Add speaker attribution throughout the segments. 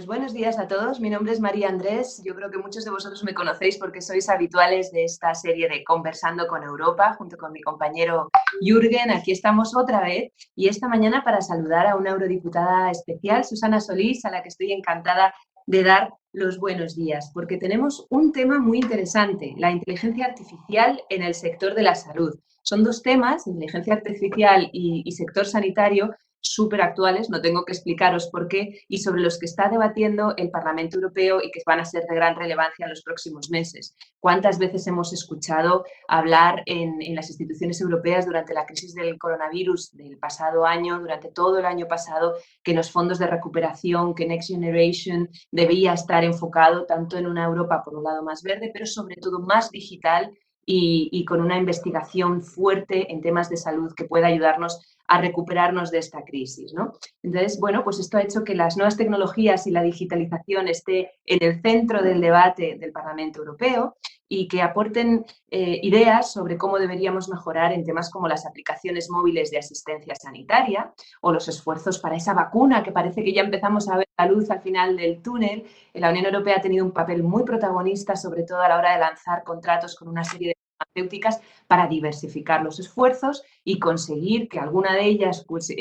Speaker 1: Pues buenos días a todos. Mi nombre es María Andrés. Yo creo que muchos de vosotros me conocéis porque sois habituales de esta serie de Conversando con Europa, junto con mi compañero Jürgen. Aquí estamos otra vez y esta mañana para saludar a una eurodiputada especial, Susana Solís, a la que estoy encantada de dar los buenos días, porque tenemos un tema muy interesante, la inteligencia artificial en el sector de la salud. Son dos temas, inteligencia artificial y sector sanitario, súper actuales, no tengo que explicaros por qué, y sobre los que está debatiendo el Parlamento Europeo y que van a ser de gran relevancia en los próximos meses. ¿Cuántas veces hemos escuchado hablar en las instituciones europeas durante la crisis del coronavirus del pasado año, durante todo el año pasado, que los fondos de recuperación, que Next Generation debía estar enfocado tanto en una Europa, por un lado, más verde, pero sobre todo más digital y con una investigación fuerte en temas de salud que pueda ayudarnos a recuperarnos de esta crisis, ¿no? Entonces, bueno, pues esto ha hecho que las nuevas tecnologías y la digitalización esté en el centro del debate del Parlamento Europeo y que aporten ideas sobre cómo deberíamos mejorar en temas como las aplicaciones móviles de asistencia sanitaria o los esfuerzos para esa vacuna que parece que ya empezamos a ver la luz al final del túnel. La Unión Europea ha tenido un papel muy protagonista, sobre todo a la hora de lanzar contratos con una serie de farmacéuticas para diversificar los esfuerzos y conseguir que alguna de ellas pues,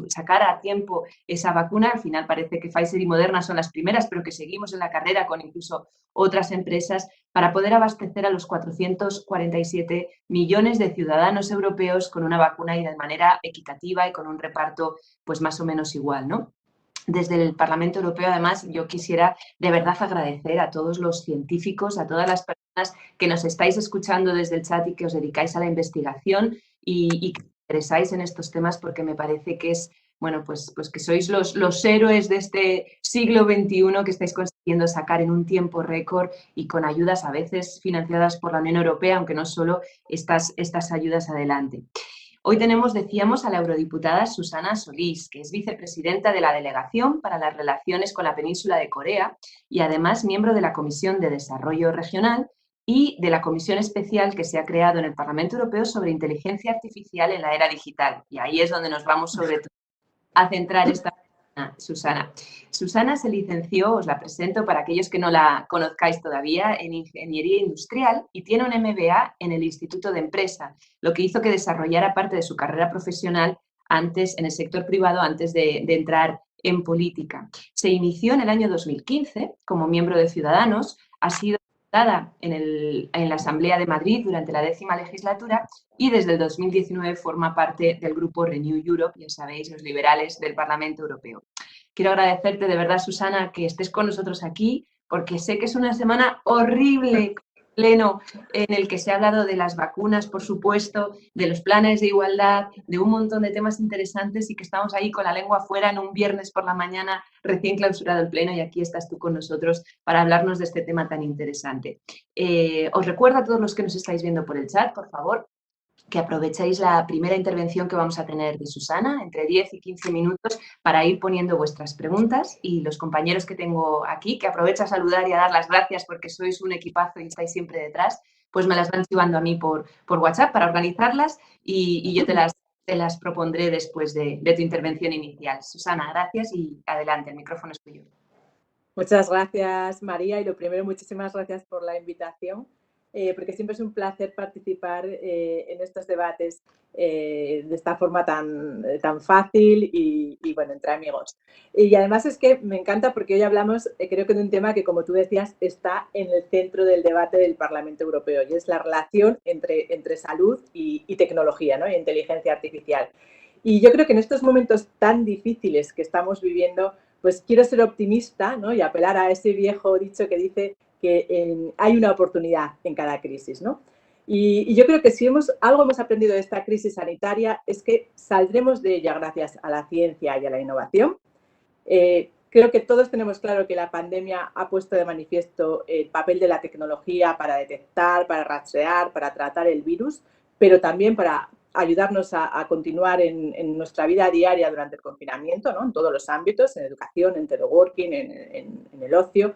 Speaker 1: sacara a tiempo esa vacuna. Al final parece que Pfizer y Moderna son las primeras, pero que seguimos en la carrera con incluso otras empresas para poder abastecer a los 447 millones de ciudadanos europeos con una vacuna y de manera equitativa y con un reparto pues más o menos igual, ¿no? Desde el Parlamento Europeo, además, yo quisiera de verdad agradecer a todos los científicos, a todas las personas que nos estáis escuchando desde el chat y que os dedicáis a la investigación y que os interesáis en estos temas porque me parece que es, bueno, pues que sois los héroes de este siglo XXI que estáis consiguiendo sacar en un tiempo récord y con ayudas a veces financiadas por la Unión Europea, aunque no solo estas ayudas adelante. Hoy tenemos, decíamos, a la eurodiputada Susana Solís, que es vicepresidenta de la Delegación para las Relaciones con la Península de Corea y además miembro de la Comisión de Desarrollo Regional y de la Comisión Especial que se ha creado en el Parlamento Europeo sobre inteligencia artificial en la era digital. Y ahí es donde nos vamos sobre todo a centrar esta Susana. Susana se licenció, os la presento para aquellos que no la conozcáis todavía, en Ingeniería Industrial y tiene un MBA en el Instituto de Empresa, lo que hizo que desarrollara parte de su carrera profesional antes en el sector privado antes de entrar en política. Se inició en el año 2015 como miembro de Ciudadanos, ha sido diputada en la Asamblea de Madrid durante la 10ª legislatura y desde el 2019 forma parte del grupo Renew Europe, ya sabéis, los liberales del Parlamento Europeo. Quiero agradecerte de verdad, Susana, que estés con nosotros aquí, porque sé que es una semana horrible, pleno, en el que se ha hablado de las vacunas, por supuesto, de los planes de igualdad, de un montón de temas interesantes y que estamos ahí con la lengua afuera en un viernes por la mañana, recién clausurado el pleno, y aquí estás tú con nosotros para hablarnos de este tema tan interesante. Os recuerdo a todos los que nos estáis viendo por el chat, por favor, que aprovechéis la primera intervención que vamos a tener de Susana, entre 10 y 15 minutos, para ir poniendo vuestras preguntas, y los compañeros que tengo aquí, que aprovecho a saludar y a dar las gracias porque sois un equipazo y estáis siempre detrás, pues me las van chivando a mí por WhatsApp para organizarlas y yo te las propondré después de tu intervención inicial. Susana, gracias y adelante, el micrófono es tuyo.
Speaker 2: Muchas gracias, María, y lo primero, muchísimas gracias por la invitación, porque siempre es un placer participar en estos debates de esta forma tan fácil y, bueno, entre amigos. Y además es que me encanta porque hoy hablamos, creo que de un tema que, como tú decías, está en el centro del debate del Parlamento Europeo, y es la relación entre salud y tecnología, ¿no? Y inteligencia artificial. Y yo creo que en estos momentos tan difíciles que estamos viviendo, pues quiero ser optimista, ¿no? Y apelar a ese viejo dicho que dice que hay una oportunidad en cada crisis, ¿no? Y yo creo que si algo hemos aprendido de esta crisis sanitaria es que saldremos de ella gracias a la ciencia y a la innovación. Creo que todos tenemos claro que la pandemia ha puesto de manifiesto el papel de la tecnología para detectar, para rastrear, para tratar el virus, pero también para ayudarnos a continuar en nuestra vida diaria durante el confinamiento, ¿no? En todos los ámbitos, en educación, en teleworking, en el ocio.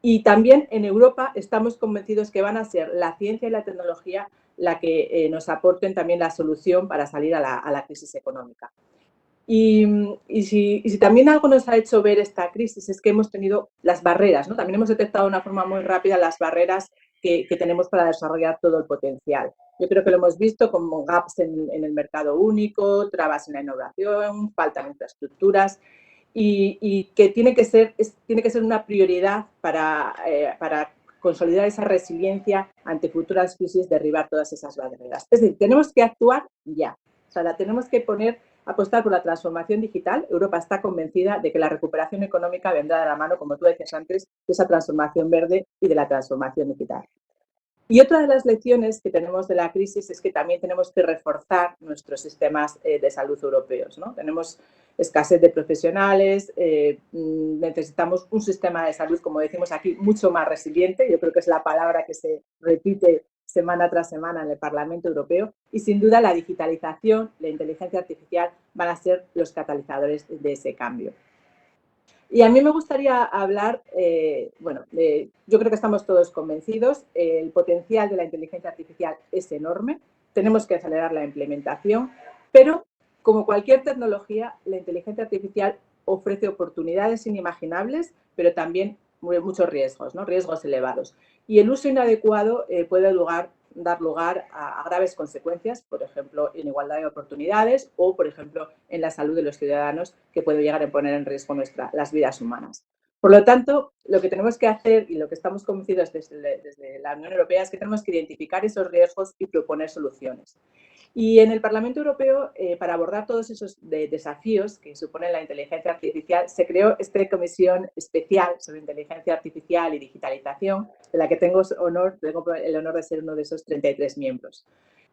Speaker 2: Y también en Europa estamos convencidos que van a ser la ciencia y la tecnología la que nos aporten también la solución para salir a la crisis económica. Y si también algo nos ha hecho ver esta crisis es que hemos tenido las barreras, ¿no? También hemos detectado de una forma muy rápida las barreras que tenemos para desarrollar todo el potencial. Yo creo que lo hemos visto como gaps en el mercado único, trabas en la innovación, falta de infraestructuras y que tiene que ser una prioridad para consolidar esa resiliencia ante futuras crisis, derribar todas esas barreras. Es decir, tenemos que actuar ya. O sea, la tenemos que apostar por la transformación digital. Europa está convencida de que la recuperación económica vendrá de la mano, como tú decías antes, de esa transformación verde y de la transformación digital. Y otra de las lecciones que tenemos de la crisis es que también tenemos que reforzar nuestros sistemas de salud europeos, ¿no? Tenemos escasez de profesionales, necesitamos un sistema de salud, como decimos aquí, mucho más resiliente. Yo creo que es la palabra que se repite semana tras semana en el Parlamento Europeo. Y sin duda la digitalización, la inteligencia artificial van a ser los catalizadores de ese cambio. Y a mí me gustaría hablar, yo creo que estamos todos convencidos, el potencial de la inteligencia artificial es enorme, tenemos que acelerar la implementación, pero como cualquier tecnología, la inteligencia artificial ofrece oportunidades inimaginables, pero también muchos riesgos, ¿no? Riesgos elevados. Y el uso inadecuado puede dar lugar a graves consecuencias, por ejemplo, en igualdad de oportunidades o, por ejemplo, en la salud de los ciudadanos, que puede llegar a poner en riesgo las vidas humanas. Por lo tanto, lo que tenemos que hacer y lo que estamos convencidos desde la Unión Europea es que tenemos que identificar esos riesgos y proponer soluciones. Y en el Parlamento Europeo, para abordar todos esos desafíos que supone la inteligencia artificial, se creó esta comisión especial sobre inteligencia artificial y digitalización, de la que tengo el honor de ser uno de esos 33 miembros.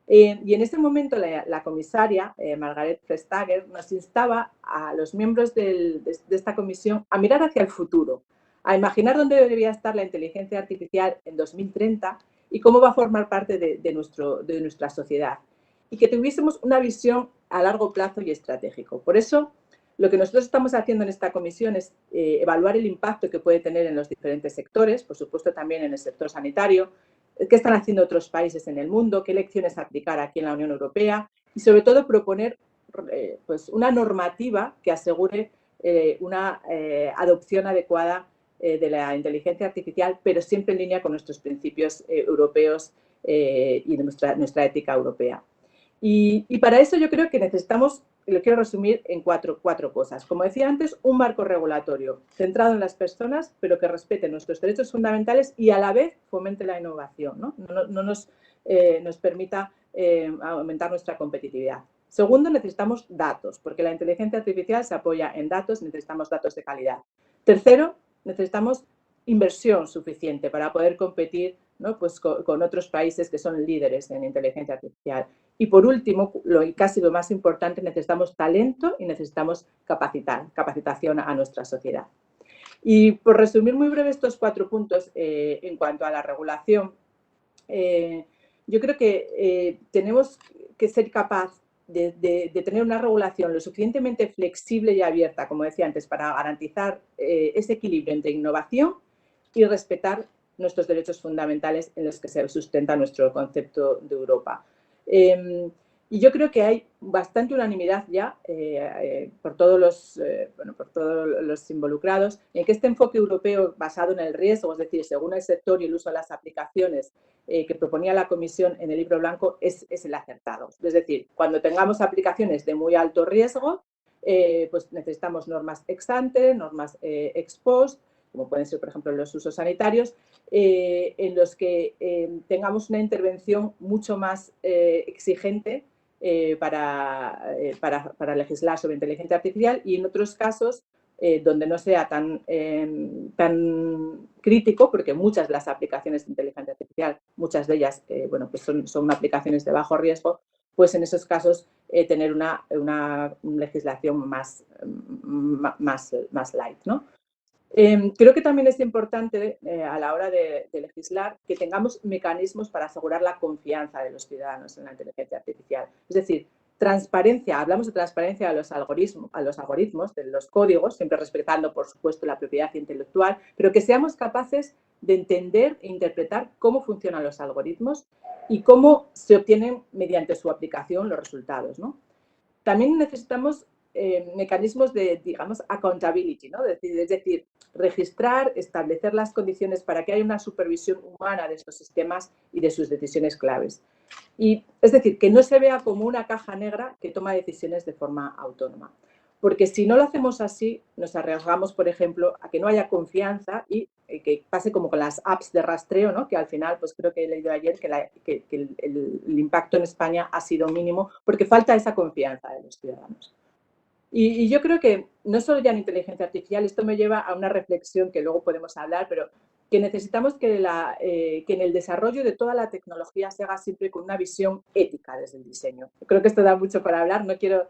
Speaker 2: Y en este momento la comisaria, Margrethe Vestager, nos instaba a los miembros de esta comisión a mirar hacia el futuro, a imaginar dónde debería estar la inteligencia artificial en 2030 y cómo va a formar parte de nuestra sociedad. Y que tuviésemos una visión a largo plazo y estratégico. Por eso, lo que nosotros estamos haciendo en esta comisión es evaluar el impacto que puede tener en los diferentes sectores, por supuesto también en el sector sanitario, qué están haciendo otros países en el mundo, qué lecciones aplicar aquí en la Unión Europea y, sobre todo, proponer una normativa que asegure una adopción adecuada de la inteligencia artificial, pero siempre en línea con nuestros principios europeos y de nuestra ética europea. Y para eso yo creo que necesitamos, lo quiero resumir en cuatro cosas. Como decía antes, un marco regulatorio centrado en las personas, pero que respete nuestros derechos fundamentales y a la vez fomente la innovación, ¿no? No nos permita aumentar nuestra competitividad. Segundo, necesitamos datos, porque la inteligencia artificial se apoya en datos, necesitamos datos de calidad. Tercero, necesitamos inversión suficiente para poder competir, ¿no? Pues con otros países que son líderes en inteligencia artificial. Y por último, casi lo más importante, necesitamos talento y necesitamos capacitación a nuestra sociedad. Y por resumir muy breve estos 4 puntos en cuanto a la regulación, yo creo que tenemos que ser capaz de tener una regulación lo suficientemente flexible y abierta, como decía antes, para garantizar ese equilibrio entre innovación y respetar nuestros derechos fundamentales en los que se sustenta nuestro concepto de Europa. Y yo creo que hay bastante unanimidad ya por todos los involucrados en que este enfoque europeo basado en el riesgo, es decir, según el sector y el uso de las aplicaciones que proponía la Comisión en el Libro Blanco, es el acertado. Es decir, cuando tengamos aplicaciones de muy alto riesgo, pues necesitamos normas ex ante, normas ex post, como pueden ser, por ejemplo, los usos sanitarios, en los que tengamos una intervención mucho más exigente para legislar sobre inteligencia artificial y en otros casos donde no sea tan crítico, porque muchas de las aplicaciones de inteligencia artificial, muchas de ellas pues son aplicaciones de bajo riesgo, pues en esos casos tener una legislación más light, ¿no? Creo que también es importante a la hora de legislar que tengamos mecanismos para asegurar la confianza de los ciudadanos en la inteligencia artificial. Es decir, transparencia, hablamos de transparencia a los algoritmos, de los códigos, siempre respetando, por supuesto, la propiedad intelectual, pero que seamos capaces de entender e interpretar cómo funcionan los algoritmos y cómo se obtienen mediante su aplicación los resultados, ¿no? También necesitamos mecanismos de, digamos, accountability, ¿no? Es decir, registrar, establecer las condiciones para que haya una supervisión humana de estos sistemas y de sus decisiones claves. Y es decir, que no se vea como una caja negra que toma decisiones de forma autónoma. Porque si no lo hacemos así, nos arriesgamos, por ejemplo, a que no haya confianza y que pase como con las apps de rastreo, ¿no? Que al final, pues creo que he leído ayer que el impacto en España ha sido mínimo porque falta esa confianza de los ciudadanos. Y yo creo que no solo ya en inteligencia artificial, esto me lleva a una reflexión que luego podemos hablar, pero que necesitamos que en el desarrollo de toda la tecnología se haga siempre con una visión ética desde el diseño. Creo que esto da mucho para hablar, no quiero,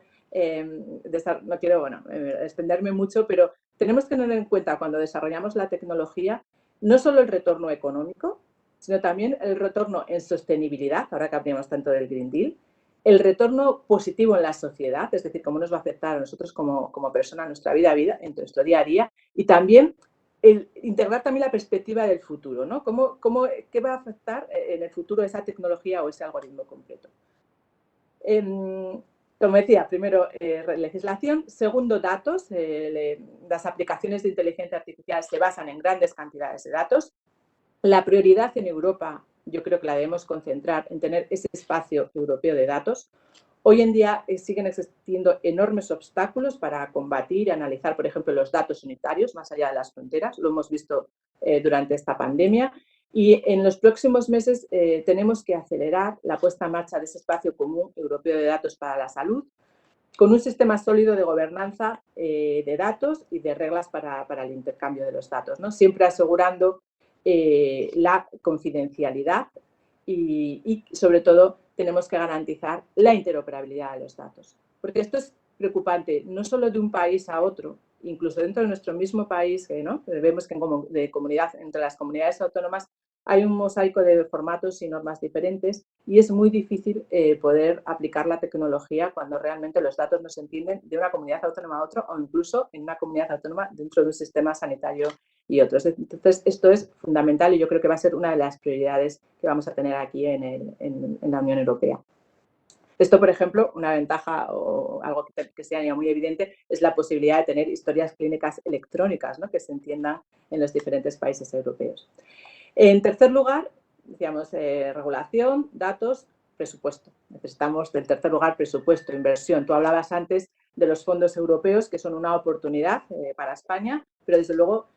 Speaker 2: extenderme mucho, pero tenemos que tener en cuenta cuando desarrollamos la tecnología no solo el retorno económico, sino también el retorno en sostenibilidad, ahora que hablamos tanto del Green Deal, el retorno positivo en la sociedad, es decir, cómo nos va a afectar a nosotros como persona, en nuestra vida, en nuestro día a día, y también el integrar también la perspectiva del futuro, ¿no? ¿Qué va a afectar en el futuro esa tecnología o ese algoritmo completo? Como decía, primero legislación, segundo datos. Las aplicaciones de inteligencia artificial se basan en grandes cantidades de datos. La prioridad en Europa, yo creo que la debemos concentrar en tener ese espacio europeo de datos. Hoy en día siguen existiendo enormes obstáculos para combatir y analizar, por ejemplo, los datos unitarios más allá de las fronteras. Lo hemos visto durante esta pandemia. Y en los próximos meses tenemos que acelerar la puesta en marcha de ese espacio común europeo de datos para la salud, con un sistema sólido de gobernanza de datos y de reglas para el intercambio de los datos, ¿no? Siempre asegurando la confidencialidad y, sobre todo, tenemos que garantizar la interoperabilidad de los datos. Porque esto es preocupante, no solo de un país a otro, incluso dentro de nuestro mismo país, ¿no? Vemos que entre las comunidades autónomas hay un mosaico de formatos y normas diferentes y es muy difícil poder aplicar la tecnología cuando realmente los datos no se entienden de una comunidad autónoma a otra o incluso en una comunidad autónoma dentro de un sistema sanitario y otros. Entonces, esto es fundamental y yo creo que va a ser una de las prioridades que vamos a tener aquí en la Unión Europea. Esto, por ejemplo, una ventaja o algo que sea muy evidente es la posibilidad de tener historias clínicas electrónicas, ¿no? Que se entiendan en los diferentes países europeos. En tercer lugar, decíamos regulación, datos, presupuesto. Necesitamos, en tercer lugar, presupuesto, inversión. Tú hablabas antes de los fondos europeos, que son una oportunidad para España, pero desde luego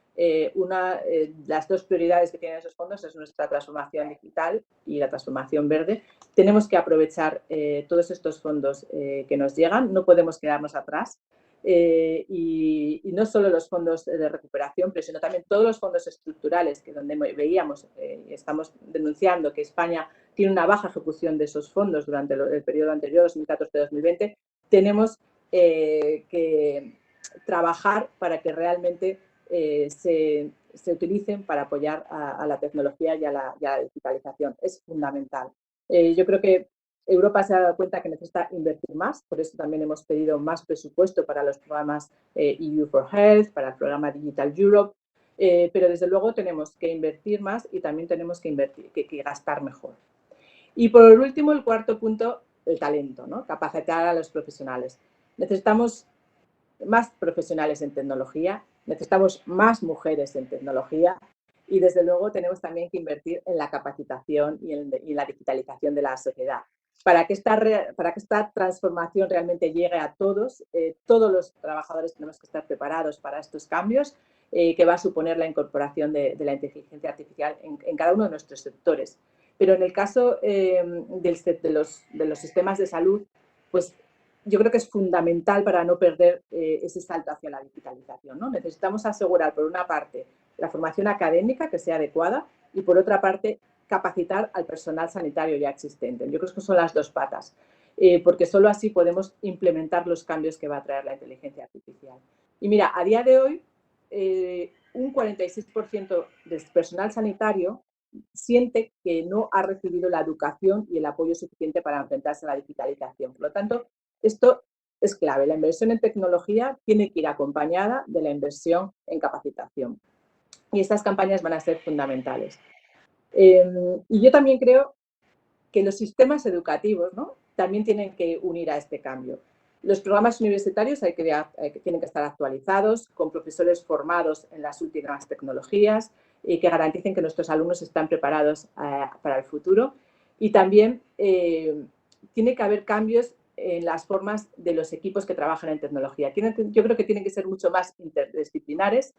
Speaker 2: las dos prioridades que tienen esos fondos es nuestra transformación digital y la transformación verde. Tenemos que aprovechar todos estos fondos que nos llegan, no podemos quedarnos atrás. Y no solo los fondos de recuperación, pero sino también todos los fondos estructurales, que donde veíamos y estamos denunciando que España tiene una baja ejecución de esos fondos durante el periodo anterior, 2014-2020, tenemos que trabajar para que realmente se utilicen para apoyar a la tecnología y a la digitalización. Es fundamental. Yo creo que Europa se ha dado cuenta que necesita invertir más, por eso también hemos pedido más presupuesto para los programas EU for Health, para el programa Digital Europe, pero desde luego tenemos que invertir más y también tenemos que gastar mejor. Y por último, el cuarto punto, el talento, ¿no? Capacitar a los profesionales. Necesitamos más profesionales en tecnología, necesitamos más mujeres en tecnología y desde luego tenemos también que invertir en la capacitación y en la digitalización de la sociedad. Para que esta transformación realmente llegue a todos, todos los trabajadores tenemos que estar preparados para estos cambios que va a suponer la incorporación de la inteligencia artificial en cada uno de nuestros sectores. Pero en el caso de los sistemas de salud, pues yo creo que es fundamental para no perder ese salto hacia la digitalización, ¿no? Necesitamos asegurar, por una parte, la formación académica que sea adecuada y, por otra parte, capacitar al personal sanitario ya existente. Yo creo que son las dos patas, porque solo así podemos implementar los cambios que va a traer la inteligencia artificial. Y mira, a día de hoy, un 46% del personal sanitario siente que no ha recibido la educación y el apoyo suficiente para enfrentarse a la digitalización. Por lo tanto, esto es clave. La inversión en tecnología tiene que ir acompañada de la inversión en capacitación. Y estas campañas van a ser fundamentales. Y yo también creo que los sistemas educativos, ¿no?, también tienen que unir a este cambio. Los programas universitarios tienen que estar actualizados, con profesores formados en las últimas tecnologías y que garanticen que nuestros alumnos están preparados para el futuro. Y también tiene que haber cambios en las formas de los equipos que trabajan en tecnología. Yo creo que tienen que ser mucho más interdisciplinares.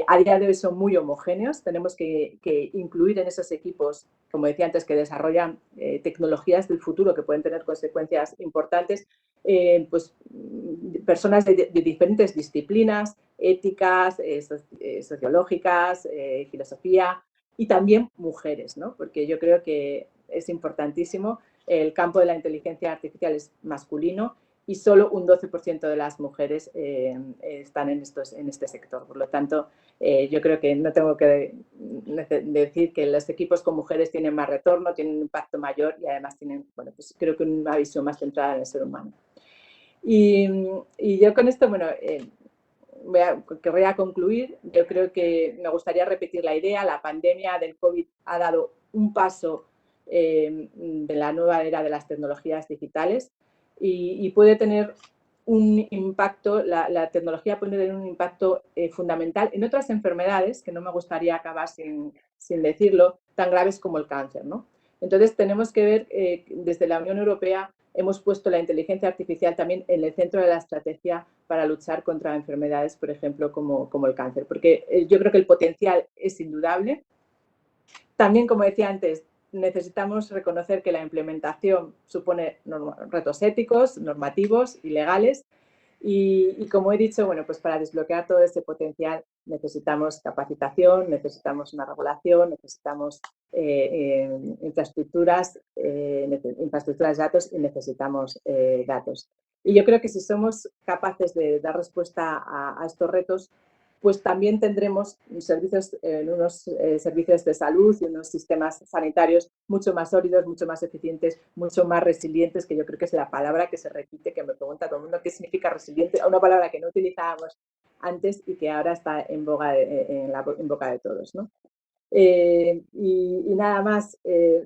Speaker 2: A día de hoy son muy homogéneos. Tenemos que incluir en esos equipos, como decía antes, que desarrollan tecnologías del futuro que pueden tener consecuencias importantes, pues, personas de diferentes disciplinas, éticas, sociológicas, filosofía, y también mujeres, ¿no? Porque yo creo que es importantísimo. El campo de la inteligencia artificial es masculino y solo un 12% de las mujeres están en este sector. Por lo tanto, yo creo que no tengo que decir que los equipos con mujeres tienen más retorno, tienen un impacto mayor y además tienen, bueno, pues creo que una visión más centrada en el ser humano. Y yo con esto, bueno, querría concluir. Yo creo que me gustaría repetir la idea. La pandemia del COVID ha dado un paso de la nueva era de las tecnologías digitales y puede tener un impacto, la tecnología puede tener un impacto fundamental en otras enfermedades, que no me gustaría acabar sin decirlo, tan graves como el cáncer, ¿no? Entonces tenemos que ver, desde la Unión Europea hemos puesto la inteligencia artificial también en el centro de la estrategia para luchar contra enfermedades, por ejemplo, como el cáncer, porque yo creo que el potencial es indudable. También, como decía antes, necesitamos reconocer que la implementación supone retos éticos, normativos y legales. Y como he dicho, bueno, pues para desbloquear todo ese potencial necesitamos capacitación, necesitamos una regulación, necesitamos infraestructuras de datos y necesitamos datos. Y yo creo que si somos capaces de dar respuesta a estos retos, pues también tendremos unos servicios de salud y unos sistemas sanitarios mucho más sólidos, mucho más eficientes, mucho más resilientes, que yo creo que es la palabra que se repite, que me pregunta todo el mundo qué significa resiliente, una palabra que no utilizábamos antes y que ahora está en boca de todos, ¿no? Y nada más,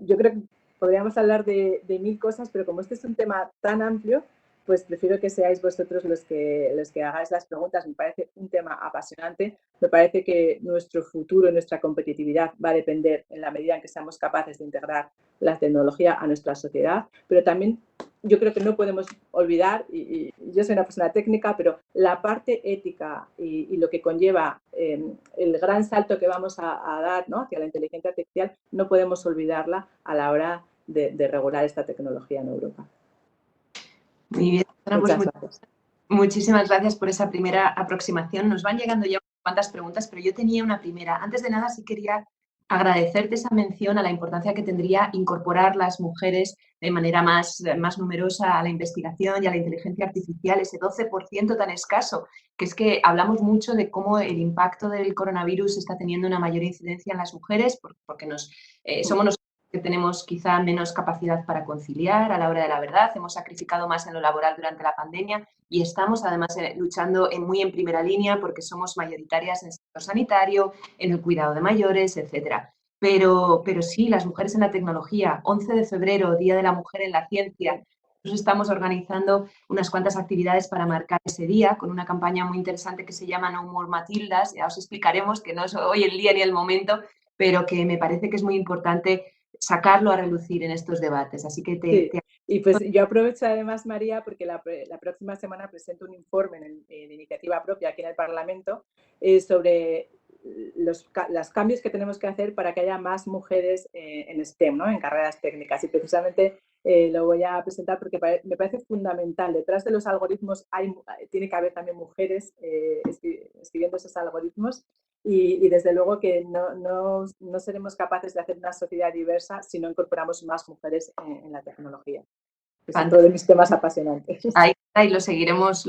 Speaker 2: yo creo que podríamos hablar de 1000 cosas, pero como este es un tema tan amplio, pues prefiero que seáis vosotros los que hagáis las preguntas. Me parece un tema apasionante. Me parece que nuestro futuro y nuestra competitividad va a depender en la medida en que seamos capaces de integrar la tecnología a nuestra sociedad, pero también yo creo que no podemos olvidar, y yo soy una persona técnica, pero la parte ética y lo que conlleva el gran salto que vamos a dar, ¿no?, hacia la inteligencia artificial, no podemos olvidarla a la hora de regular esta tecnología en Europa.
Speaker 1: Muy bien.
Speaker 2: Muchas gracias.
Speaker 1: Muchísimas gracias por esa primera aproximación. Nos van llegando ya unas cuantas preguntas, pero yo tenía una primera. Antes de nada, sí quería agradecerte esa mención a la importancia que tendría incorporar las mujeres de manera más numerosa a la investigación y a la inteligencia artificial, ese 12% tan escaso, que es que hablamos mucho de cómo el impacto del coronavirus está teniendo una mayor incidencia en las mujeres, porque somos nosotros que tenemos quizá menos capacidad para conciliar a la hora de la verdad, hemos sacrificado más en lo laboral durante la pandemia y estamos además luchando muy en primera línea porque somos mayoritarias en el sector sanitario, en el cuidado de mayores, etcétera. Pero sí, las mujeres en la tecnología, 11 de febrero, Día de la Mujer en la Ciencia, nosotros estamos organizando unas cuantas actividades para marcar ese día con una campaña muy interesante que se llama No More Matildas. Ya os explicaremos que no es hoy el día ni el momento, pero que me parece que es muy importante sacarlo a relucir en estos debates. Así que
Speaker 2: Sí. Y pues yo aprovecho además, María, porque la próxima semana presento un informe en iniciativa propia aquí en el Parlamento sobre los cambios que tenemos que hacer para que haya más mujeres en STEM, ¿no?, en carreras técnicas. Y precisamente lo voy a presentar porque me parece fundamental. Detrás de los algoritmos tiene que haber también mujeres escribiendo esos algoritmos. Y desde luego que no seremos capaces de hacer una sociedad diversa si no incorporamos más mujeres en la tecnología. Es otro de mis temas apasionantes.
Speaker 1: Ahí lo seguiremos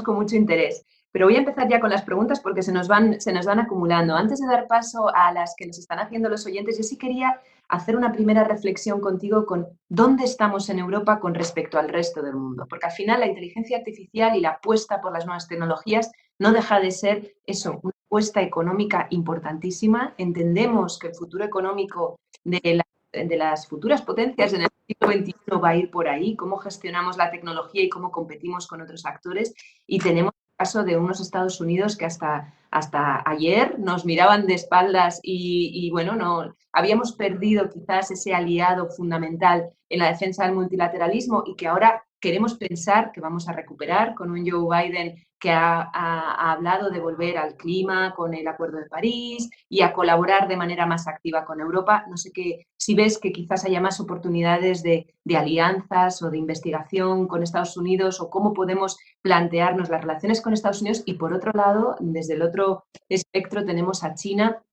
Speaker 1: con mucho interés. Pero voy a empezar ya con las preguntas porque se nos van acumulando. Antes de dar paso a las que nos están haciendo los oyentes, yo sí quería hacer una primera reflexión contigo con dónde estamos en Europa con respecto al resto del mundo. Porque al final la inteligencia artificial y la apuesta por las nuevas tecnologías no deja de ser eso, una apuesta económica importantísima. Entendemos que el futuro económico de la las futuras potencias en el siglo XXI va a ir por ahí, cómo gestionamos la tecnología y cómo competimos con otros actores. Y tenemos el caso de unos Estados Unidos que hasta ayer nos miraban de espaldas y bueno, no, habíamos perdido quizás ese aliado fundamental en la defensa del multilateralismo y que ahora queremos pensar que vamos a recuperar con un Joe Biden que ha hablado de volver al clima con el Acuerdo de París y a colaborar de manera más activa con Europa. No sé si ves que quizás haya más oportunidades de alianzas o de investigación con Estados Unidos o cómo podemos plantearnos las relaciones con Estados Unidos. Y por otro lado, desde el otro espectro tenemos a China,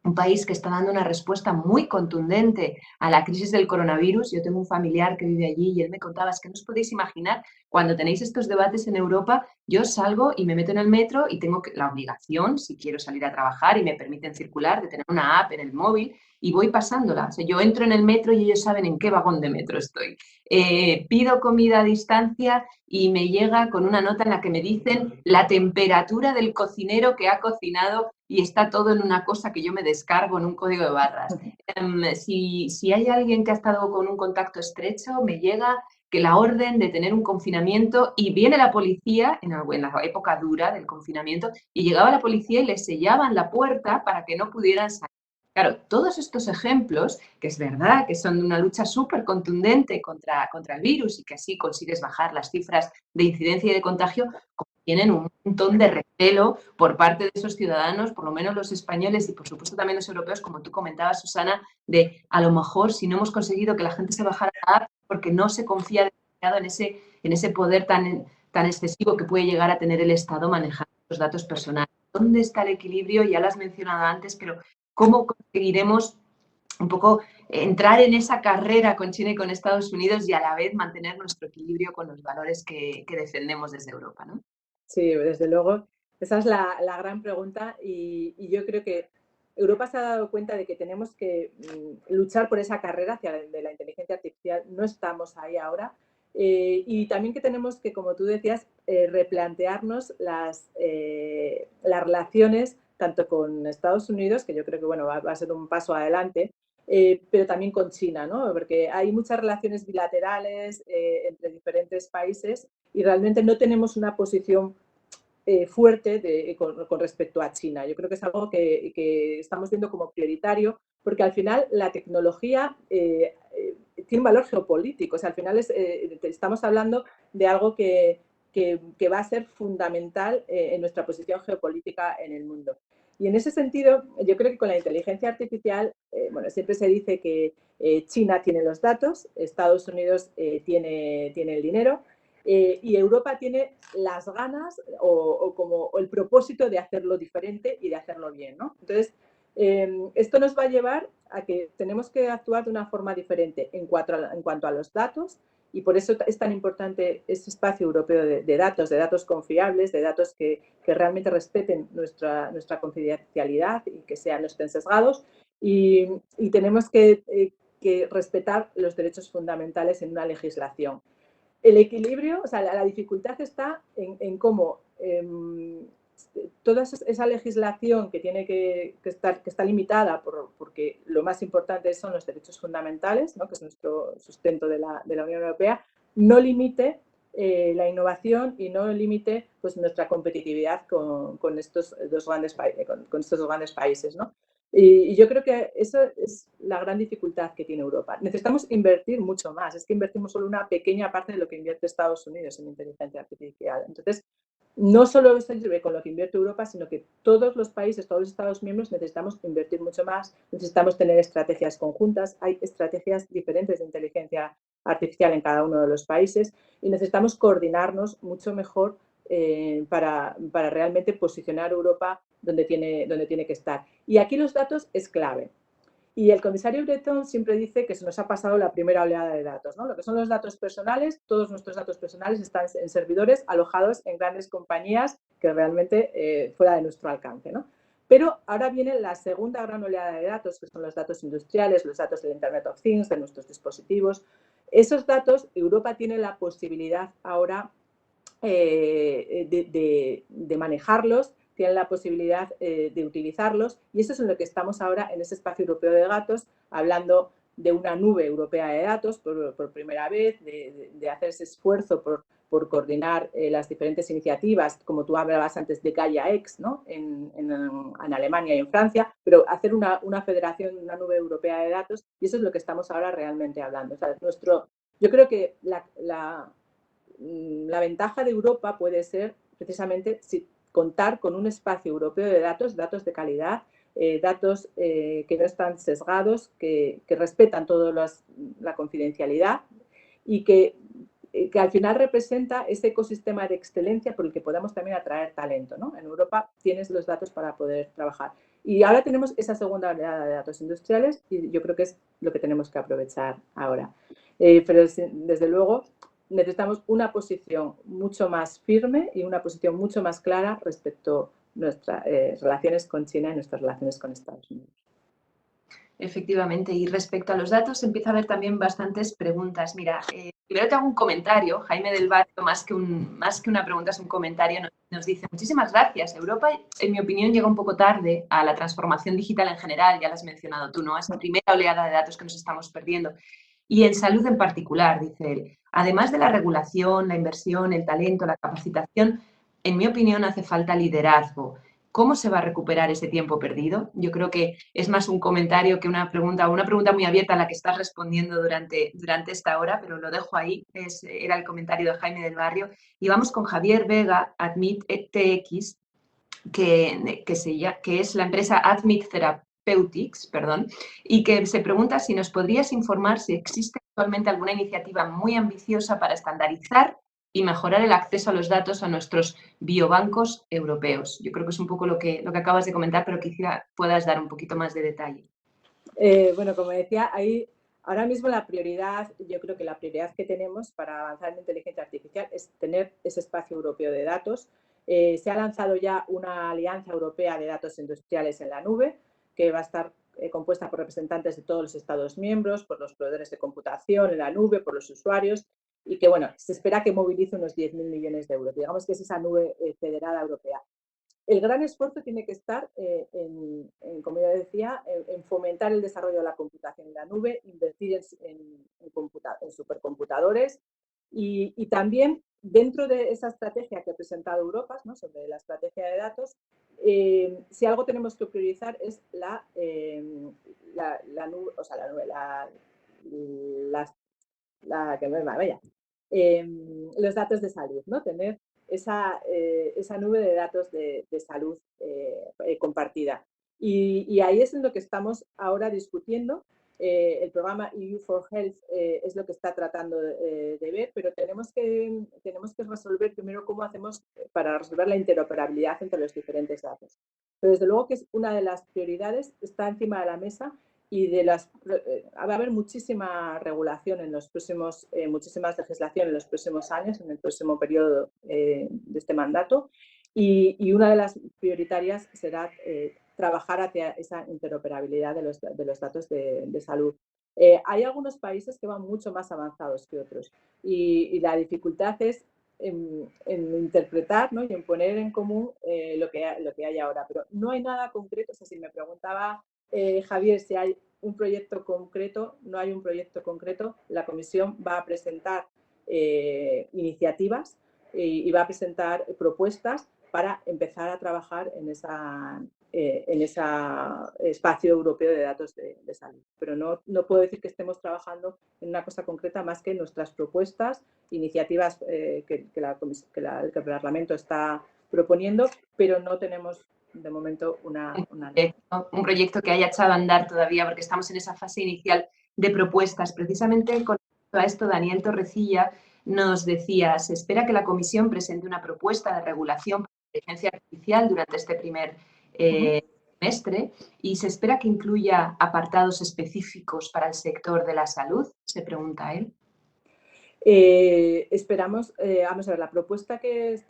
Speaker 1: un país que está dando una respuesta muy contundente a la crisis del coronavirus. Yo tengo un familiar que vive allí y él me contaba, es que no os podéis imaginar, cuando tenéis estos debates en Europa, yo salgo y me meto en el metro y tengo la obligación, si quiero salir a trabajar y me permiten circular, de tener una app en el móvil y voy pasándola. O sea, yo entro en el metro y ellos saben en qué vagón de metro estoy. Pido comida a distancia y me llega con una nota en la que me dicen la temperatura del cocinero que ha cocinado y está todo en una cosa que yo me descargo en un código de barras. Si hay alguien que ha estado con un contacto estrecho, me llega que la orden de tener un confinamiento y viene la policía en la época dura del confinamiento y llegaba la policía y les sellaban la puerta para que no pudieran salir. Claro, todos estos ejemplos, que es verdad que son de una lucha súper contundente contra el virus y que así consigues bajar las cifras de incidencia y de contagio, tienen un montón de recelo por parte de esos ciudadanos, por lo menos los españoles y por supuesto también los europeos, como tú comentabas, Susana, de a lo mejor si no hemos conseguido que la gente se bajara la app porque no se confía demasiado en ese poder tan excesivo que puede llegar a tener el Estado manejando los datos personales. ¿Dónde está el equilibrio? Ya lo has mencionado antes, pero ¿cómo conseguiremos un poco entrar en esa carrera con China y con Estados Unidos y a la vez mantener nuestro equilibrio con los valores que defendemos desde Europa, ¿no?
Speaker 2: Sí, desde luego. Esa es la gran pregunta y yo creo que Europa se ha dado cuenta de que tenemos que luchar por esa carrera hacia de la inteligencia artificial. No estamos ahí ahora. Y también que tenemos que, como tú decías, replantearnos las relaciones tanto con Estados Unidos, que yo creo que bueno, va a ser un paso adelante, pero también con China, ¿no? Porque hay muchas relaciones bilaterales entre diferentes países y realmente no tenemos una posición fuerte con respecto a China. Yo creo que es algo que estamos viendo como prioritario porque al final la tecnología tiene un valor geopolítico. O sea, al final estamos hablando de algo que va a ser fundamental en nuestra posición geopolítica en el mundo. Y en ese sentido, yo creo que con la inteligencia artificial, bueno, siempre se dice que China tiene los datos, Estados Unidos tiene el dinero, y Europa tiene las ganas o el propósito de hacerlo diferente y de hacerlo bien, ¿no? Entonces, esto nos va a llevar a que tenemos que actuar de una forma diferente en cuanto a los datos y por eso es tan importante este espacio europeo de datos confiables, de datos que realmente respeten nuestra confidencialidad y que no estén sesgados y tenemos que respetar los derechos fundamentales en una legislación. El equilibrio, o sea, la dificultad está en cómo toda esa legislación que tiene que está limitada porque lo más importante son los derechos fundamentales, ¿no? Que es nuestro sustento de la Unión Europea, no limite la innovación y no limite pues, nuestra competitividad con estos dos grandes países, ¿no? Y yo creo que eso es la gran dificultad que tiene Europa. Necesitamos invertir mucho más. Es que invertimos solo una pequeña parte de lo que invierte Estados Unidos en inteligencia artificial. Entonces, no solo sirve con lo que invierte Europa, sino que todos los países, todos los Estados miembros necesitamos invertir mucho más, necesitamos tener estrategias conjuntas, hay estrategias diferentes de inteligencia artificial en cada uno de los países y necesitamos coordinarnos mucho mejor para realmente posicionar Europa donde tiene que estar. Y aquí los datos es clave. Y el comisario Breton siempre dice que se nos ha pasado la primera oleada de datos, ¿no? Lo que son los datos personales, todos nuestros datos personales están en servidores alojados en grandes compañías que realmente fuera de nuestro alcance, ¿no? Pero ahora viene la segunda gran oleada de datos, que son los datos industriales, los datos del Internet of Things, de nuestros dispositivos. Esos datos, Europa tiene la posibilidad ahora de manejarlos, tienen la posibilidad de utilizarlos y eso es en lo que estamos ahora en ese espacio europeo de datos, hablando de una nube europea de datos por primera vez, de hacer ese esfuerzo por coordinar las diferentes iniciativas, como tú hablabas antes de Gaia X, ¿no? en Alemania y en Francia, pero hacer una federación, una nube europea de datos, y eso es lo que estamos ahora realmente hablando. O sea, yo creo que la ventaja de Europa puede ser precisamente contar con un espacio europeo de datos, datos de calidad, datos que no están sesgados, que respetan toda la confidencialidad y que al final representa ese ecosistema de excelencia por el que podamos también atraer talento, ¿no? En Europa tienes los datos para poder trabajar. Y ahora tenemos esa segunda oleada de datos industriales y yo creo que es lo que tenemos que aprovechar ahora. Pero desde luego necesitamos una posición mucho más firme y una posición mucho más clara respecto a nuestras relaciones con China y nuestras relaciones con Estados Unidos.
Speaker 1: Efectivamente, y respecto a los datos empieza a haber también bastantes preguntas. Mira, primero te hago un comentario. Jaime del Barrio, más que una pregunta, es un comentario, nos dice: muchísimas gracias. Europa, en mi opinión, llega un poco tarde a la transformación digital en general, ya lo has mencionado tú, ¿no? Esa primera oleada de datos que nos estamos perdiendo. Y en salud en particular, dice él. Además de la regulación, la inversión, el talento, la capacitación, en mi opinión hace falta liderazgo. ¿Cómo se va a recuperar ese tiempo perdido? Yo creo que es más un comentario que una pregunta muy abierta a la que estás respondiendo durante esta hora, pero lo dejo ahí. Era el comentario de Jaime del Barrio. Y vamos con Javier Vega, Admit TX, que es la empresa Admit Therapeutics, perdón, y que se pregunta si nos podrías informar si existe actualmente alguna iniciativa muy ambiciosa para estandarizar y mejorar el acceso a los datos a nuestros biobancos europeos. Yo creo que es un poco lo que acabas de comentar, pero quizá puedas dar un poquito más de detalle.
Speaker 2: Bueno, como decía, ahora mismo yo creo que la prioridad que tenemos para avanzar en inteligencia artificial es tener ese espacio europeo de datos. Se ha lanzado ya una alianza europea de datos industriales en la nube, que va a estar compuesta por representantes de todos los Estados miembros, por los proveedores de computación en la nube, por los usuarios, y que, bueno, se espera que movilice unos 10.000 millones de euros. Digamos que es esa nube federada europea. El gran esfuerzo tiene que estar, como ya decía, en fomentar el desarrollo de la computación en la nube, invertir en supercomputadores y también dentro de esa estrategia que ha presentado Europa, ¿no? Sobre la estrategia de datos, si algo tenemos que priorizar es la nube, o sea, la nube, los datos de salud, ¿no? Tener esa nube de datos de salud compartida. Y ahí es en lo que estamos ahora discutiendo. El programa EU for Health es lo que está tratando de ver, pero tenemos que resolver primero cómo hacemos para resolver la interoperabilidad entre los diferentes datos. Pero desde luego que es una de las prioridades, está encima de la mesa y va a haber muchísima regulación en los próximos, muchísima legislación en los próximos años, en el próximo periodo de este mandato, y una de las prioritarias será trabajar hacia esa interoperabilidad de los datos de salud. Hay algunos países que van mucho más avanzados que otros y la dificultad es en interpretar, ¿no? Y en poner en común lo que hay ahora, pero no hay nada concreto. O sea, si me preguntaba Javier, si hay un proyecto concreto, no hay un proyecto concreto. La Comisión va a presentar iniciativas y va a presentar propuestas para empezar a trabajar en ese espacio europeo de datos de salud. Pero no puedo decir que estemos trabajando en una cosa concreta más que nuestras propuestas, iniciativas que el Parlamento está proponiendo, pero no tenemos de momento
Speaker 1: un proyecto que haya echado a andar todavía, porque estamos en esa fase inicial de propuestas. Precisamente con esto, Daniel Torrecilla nos decía: se espera que la Comisión presente una propuesta de regulación para la inteligencia artificial durante este primer trimestre y se espera que incluya apartados específicos para el sector de la salud, se pregunta él.
Speaker 2: Esperamos, vamos a ver, la propuesta que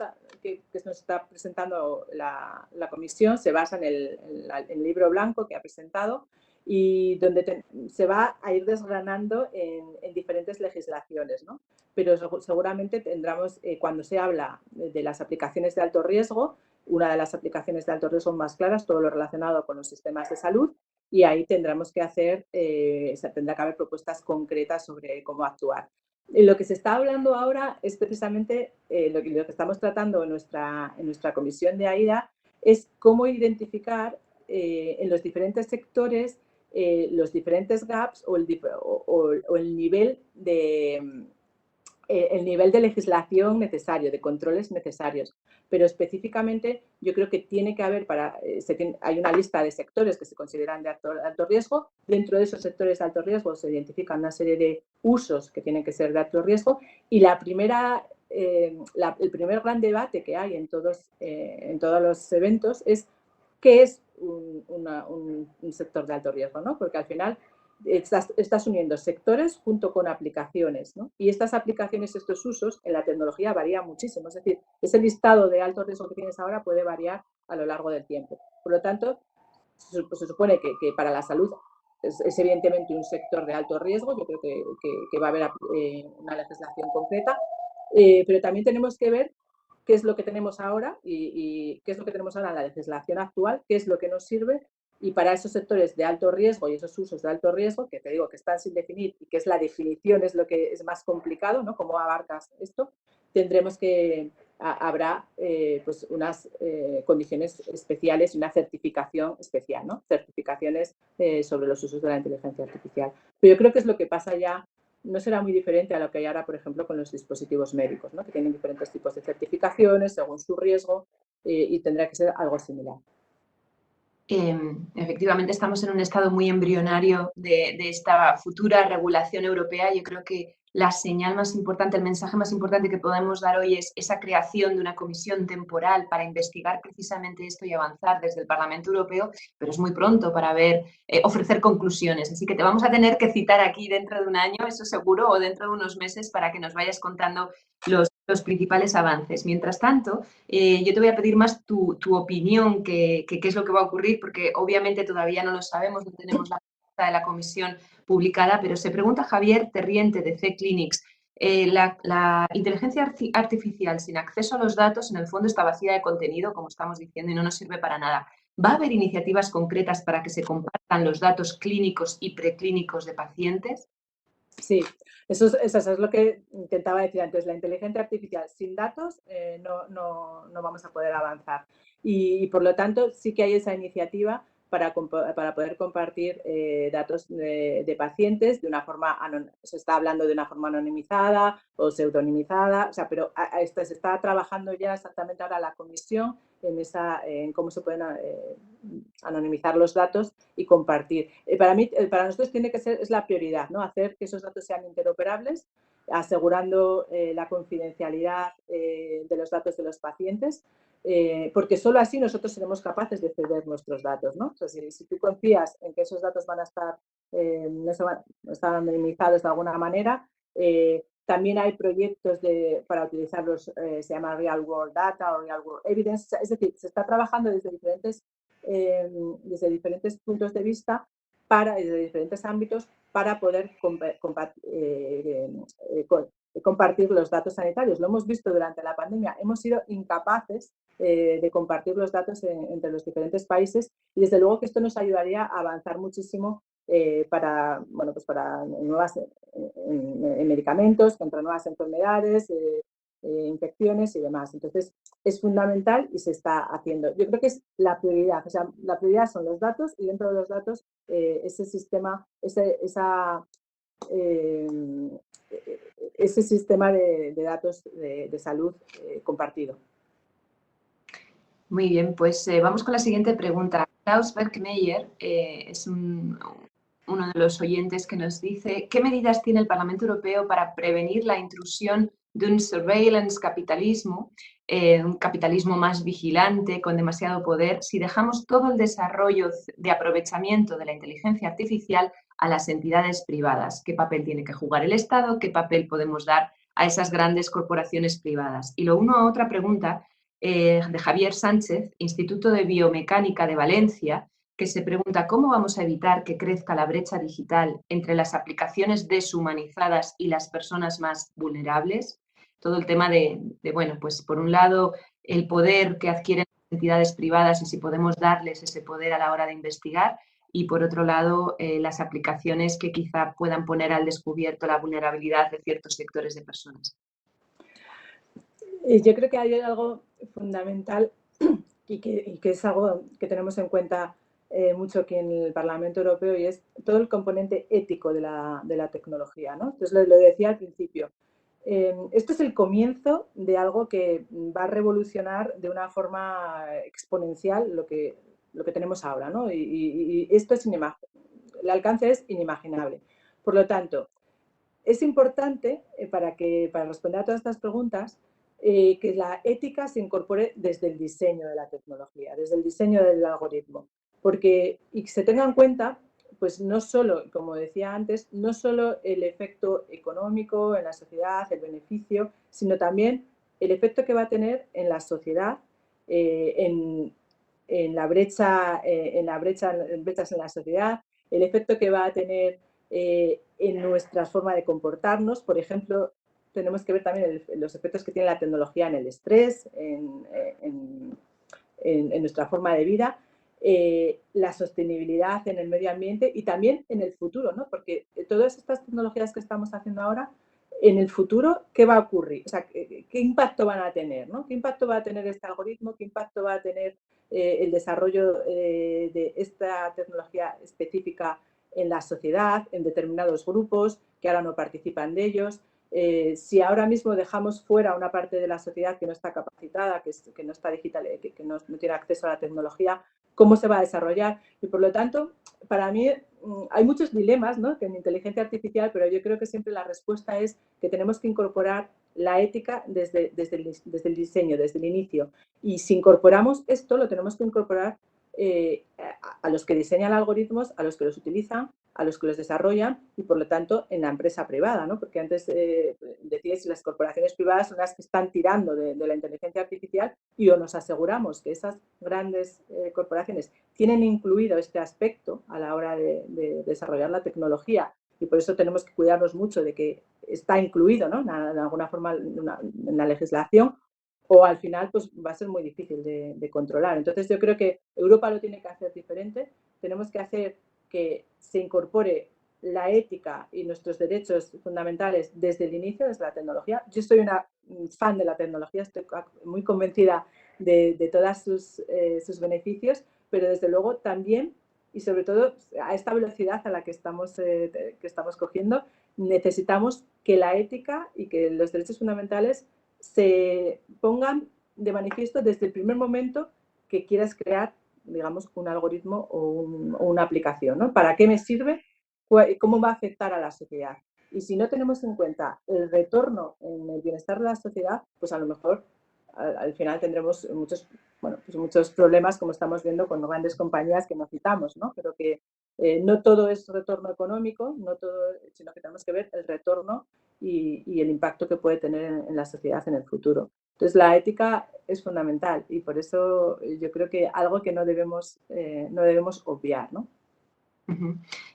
Speaker 2: nos está presentando la Comisión se basa en el libro blanco que ha presentado y donde se va a ir desgranando en diferentes legislaciones, ¿no? Pero seguramente tendremos, cuando se habla de las aplicaciones de alto riesgo, una de las aplicaciones de alto riesgo más claras, todo lo relacionado con los sistemas de salud, y ahí tendremos que hacer, tendrá que haber propuestas concretas sobre cómo actuar. Lo que se está hablando ahora es precisamente lo que estamos tratando en nuestra comisión de AIDA, es cómo identificar en los diferentes sectores los diferentes gaps o el nivel de legislación necesario, de controles necesarios. Pero específicamente yo creo que tiene que haber, hay una lista de sectores que se consideran de alto riesgo. Dentro de esos sectores de alto riesgo se identifican una serie de usos que tienen que ser de alto riesgo y el primer gran debate que hay en todos los eventos es qué es un sector de alto riesgo, ¿no? Porque al final estás uniendo sectores junto con aplicaciones, ¿no? Y estas aplicaciones, estos usos en la tecnología varían muchísimo. Es decir, ese listado de alto riesgo que tienes ahora puede variar a lo largo del tiempo. Por lo tanto, se supone que para la salud es evidentemente un sector de alto riesgo. Yo creo que va a haber una legislación concreta, pero también tenemos que ver qué es lo que tenemos ahora y qué es lo que tenemos ahora en la legislación actual, qué es lo que nos sirve. Y para esos sectores de alto riesgo y esos usos de alto riesgo, que te digo que están sin definir y que es la definición, es lo que es más complicado, ¿no? ¿Cómo abarcas esto? Habrá pues unas condiciones especiales y una certificación especial, ¿no? Certificaciones sobre los usos de la inteligencia artificial. Pero yo creo que es lo que pasa ya, no será muy diferente a lo que hay ahora, por ejemplo, con los dispositivos médicos, ¿no? Que tienen diferentes tipos de certificaciones según su riesgo y tendrá que ser algo similar.
Speaker 1: Efectivamente, estamos en un estado muy embrionario de esta futura regulación europea. Yo creo que la señal más importante, el mensaje más importante que podemos dar hoy es esa creación de una comisión temporal para investigar precisamente esto y avanzar desde el Parlamento Europeo, pero es muy pronto para ofrecer conclusiones. Así que te vamos a tener que citar aquí dentro de un año, eso seguro, o dentro de unos meses para que nos vayas contando los principales avances. Mientras tanto, yo te voy a pedir más tu opinión, qué es lo que va a ocurrir, porque obviamente todavía no lo sabemos, no tenemos la propuesta de la comisión publicada, pero se pregunta Javier Terriente de C-Clinics, la inteligencia artificial sin acceso a los datos en el fondo está vacía de contenido, como estamos diciendo, y no nos sirve para nada. ¿Va a haber iniciativas concretas para que se compartan los datos clínicos y preclínicos de pacientes?
Speaker 2: Sí, eso es lo que intentaba decir antes. La inteligencia artificial sin datos no vamos a poder avanzar. Y por lo tanto sí que hay esa iniciativa para poder compartir datos de pacientes de una forma, se está hablando de una forma anonimizada o pseudonimizada, o sea, pero se está trabajando ya exactamente ahora la comisión en cómo se pueden anonimizar los datos y compartir. Para nosotros tiene que ser, es la prioridad, ¿no? Hacer que esos datos sean interoperables, asegurando la confidencialidad de los datos de los pacientes, porque solo así nosotros seremos capaces de ceder nuestros datos, ¿no? O sea, si tú confías en que esos datos van a estar, no están anonimizados de alguna manera, también hay proyectos para utilizarlos, se llama Real World Data o Real World Evidence, es decir, se está trabajando desde diferentes puntos de vista, desde diferentes ámbitos, para poder compartir los datos sanitarios. Lo hemos visto durante la pandemia, hemos sido incapaces de compartir los datos entre los diferentes países y desde luego que esto nos ayudaría a avanzar muchísimo para nuevas medicamentos, contra nuevas enfermedades, infecciones y demás. Entonces, es fundamental y se está haciendo. Yo creo que es la prioridad. O sea, la prioridad son los datos y dentro de los datos ese sistema, ese sistema de datos de salud compartido.
Speaker 1: Muy bien, pues vamos con la siguiente pregunta. Klaus Bergmeyer es uno de los oyentes que nos dice ¿qué medidas tiene el Parlamento Europeo para prevenir la intrusión de un surveillance capitalismo, un capitalismo más vigilante, con demasiado poder, si dejamos todo el desarrollo de aprovechamiento de la inteligencia artificial a las entidades privadas? ¿Qué papel tiene que jugar el Estado? ¿Qué papel podemos dar a esas grandes corporaciones privadas? Y lo uno a otra pregunta de Javier Sánchez, Instituto de Biomecánica de Valencia, que se pregunta cómo vamos a evitar que crezca la brecha digital entre las aplicaciones deshumanizadas y las personas más vulnerables. Todo el tema bueno, pues por un lado, el poder que adquieren las entidades privadas y si podemos darles ese poder a la hora de investigar, y por otro lado las aplicaciones que quizá puedan poner al descubierto la vulnerabilidad de ciertos sectores de personas.
Speaker 2: Yo creo que hay algo fundamental y que es algo que tenemos en cuenta mucho aquí en el Parlamento Europeo, y es todo el componente ético de la tecnología, ¿no? Entonces, lo decía al principio. Esto es el comienzo de algo que va a revolucionar de una forma exponencial lo que tenemos ahora, ¿no? Y esto es el alcance es inimaginable. Por lo tanto, es importante para responder a todas estas preguntas que la ética se incorpore desde el diseño de la tecnología, desde el diseño del algoritmo, porque y que se tenga en cuenta, pues no solo, como decía antes, no solo el efecto económico en la sociedad, el beneficio, sino también el efecto que va a tener en la sociedad, eh, en, en la brecha, en brechas en la sociedad, el efecto que va a tener en nuestra forma de comportarnos. Por ejemplo, tenemos que ver también los efectos que tiene la tecnología en el estrés, en nuestra forma de vida, la sostenibilidad en el medio ambiente y también en el futuro, ¿no? Porque todas estas tecnologías que estamos haciendo ahora, en el futuro, ¿qué va a ocurrir? O sea, ¿qué impacto van a tener? ¿No? ¿Qué impacto va a tener este algoritmo? ¿Qué impacto va a tener el desarrollo de esta tecnología específica en la sociedad, en determinados grupos que ahora no participan de ellos? Si ahora mismo dejamos fuera una parte de la sociedad que no está capacitada, que no está digital, que no tiene acceso a la tecnología, ¿cómo se va a desarrollar? Y por lo tanto, para mí hay muchos dilemas, ¿no?, en inteligencia artificial, pero yo creo que siempre la respuesta es que tenemos que incorporar la ética desde el diseño, desde el inicio. Y si incorporamos esto, lo tenemos que incorporar a los que diseñan algoritmos, a los que los utilizan, a los que los desarrollan y, por lo tanto, en la empresa privada, ¿no? Porque antes decíais que las corporaciones privadas son las que están tirando de la inteligencia artificial, y o nos aseguramos que esas grandes corporaciones tienen incluido este aspecto a la hora de desarrollar la tecnología, y por eso tenemos que cuidarnos mucho de que está incluido, ¿no?, de alguna forma en la legislación, o al final pues va a ser muy difícil de controlar. Entonces yo creo que Europa lo tiene que hacer diferente. Tenemos que hacer que se incorpore la ética y nuestros derechos fundamentales desde el inicio, desde la tecnología. Yo soy una fan de la tecnología, estoy muy convencida de todos sus beneficios, pero desde luego también y sobre todo a esta velocidad a la que estamos cogiendo, necesitamos que la ética y que los derechos fundamentales se pongan de manifiesto desde el primer momento que quieras crear, digamos, un algoritmo o una aplicación, ¿no? ¿Para qué me sirve? ¿Cómo va a afectar a la sociedad? Y si no tenemos en cuenta el retorno en el bienestar de la sociedad, pues a lo mejor al final tendremos muchos problemas, como estamos viendo con grandes compañías que no citamos, ¿no? Pero que no todo es retorno económico, no todo, sino que tenemos que ver el retorno y el impacto que puede tener en la sociedad en el futuro. Entonces, la ética es fundamental y por eso yo creo que algo que no debemos obviar, ¿no?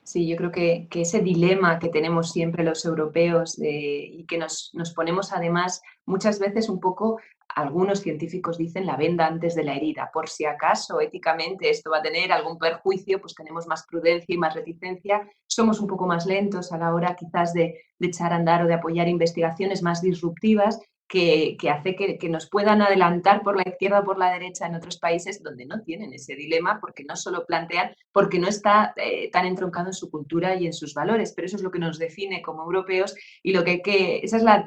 Speaker 1: Sí, yo creo que ese dilema que tenemos siempre los europeos y que nos ponemos además muchas veces un poco, algunos científicos dicen la venda antes de la herida, por si acaso éticamente esto va a tener algún perjuicio, pues tenemos más prudencia y más reticencia, somos un poco más lentos a la hora quizás de echar a andar o de apoyar investigaciones más disruptivas que hace que nos puedan adelantar por la izquierda o por la derecha en otros países donde no tienen ese dilema, porque no solo plantean, porque no está tan entroncado en su cultura y en sus valores, pero eso es lo que nos define como europeos y lo que esa es la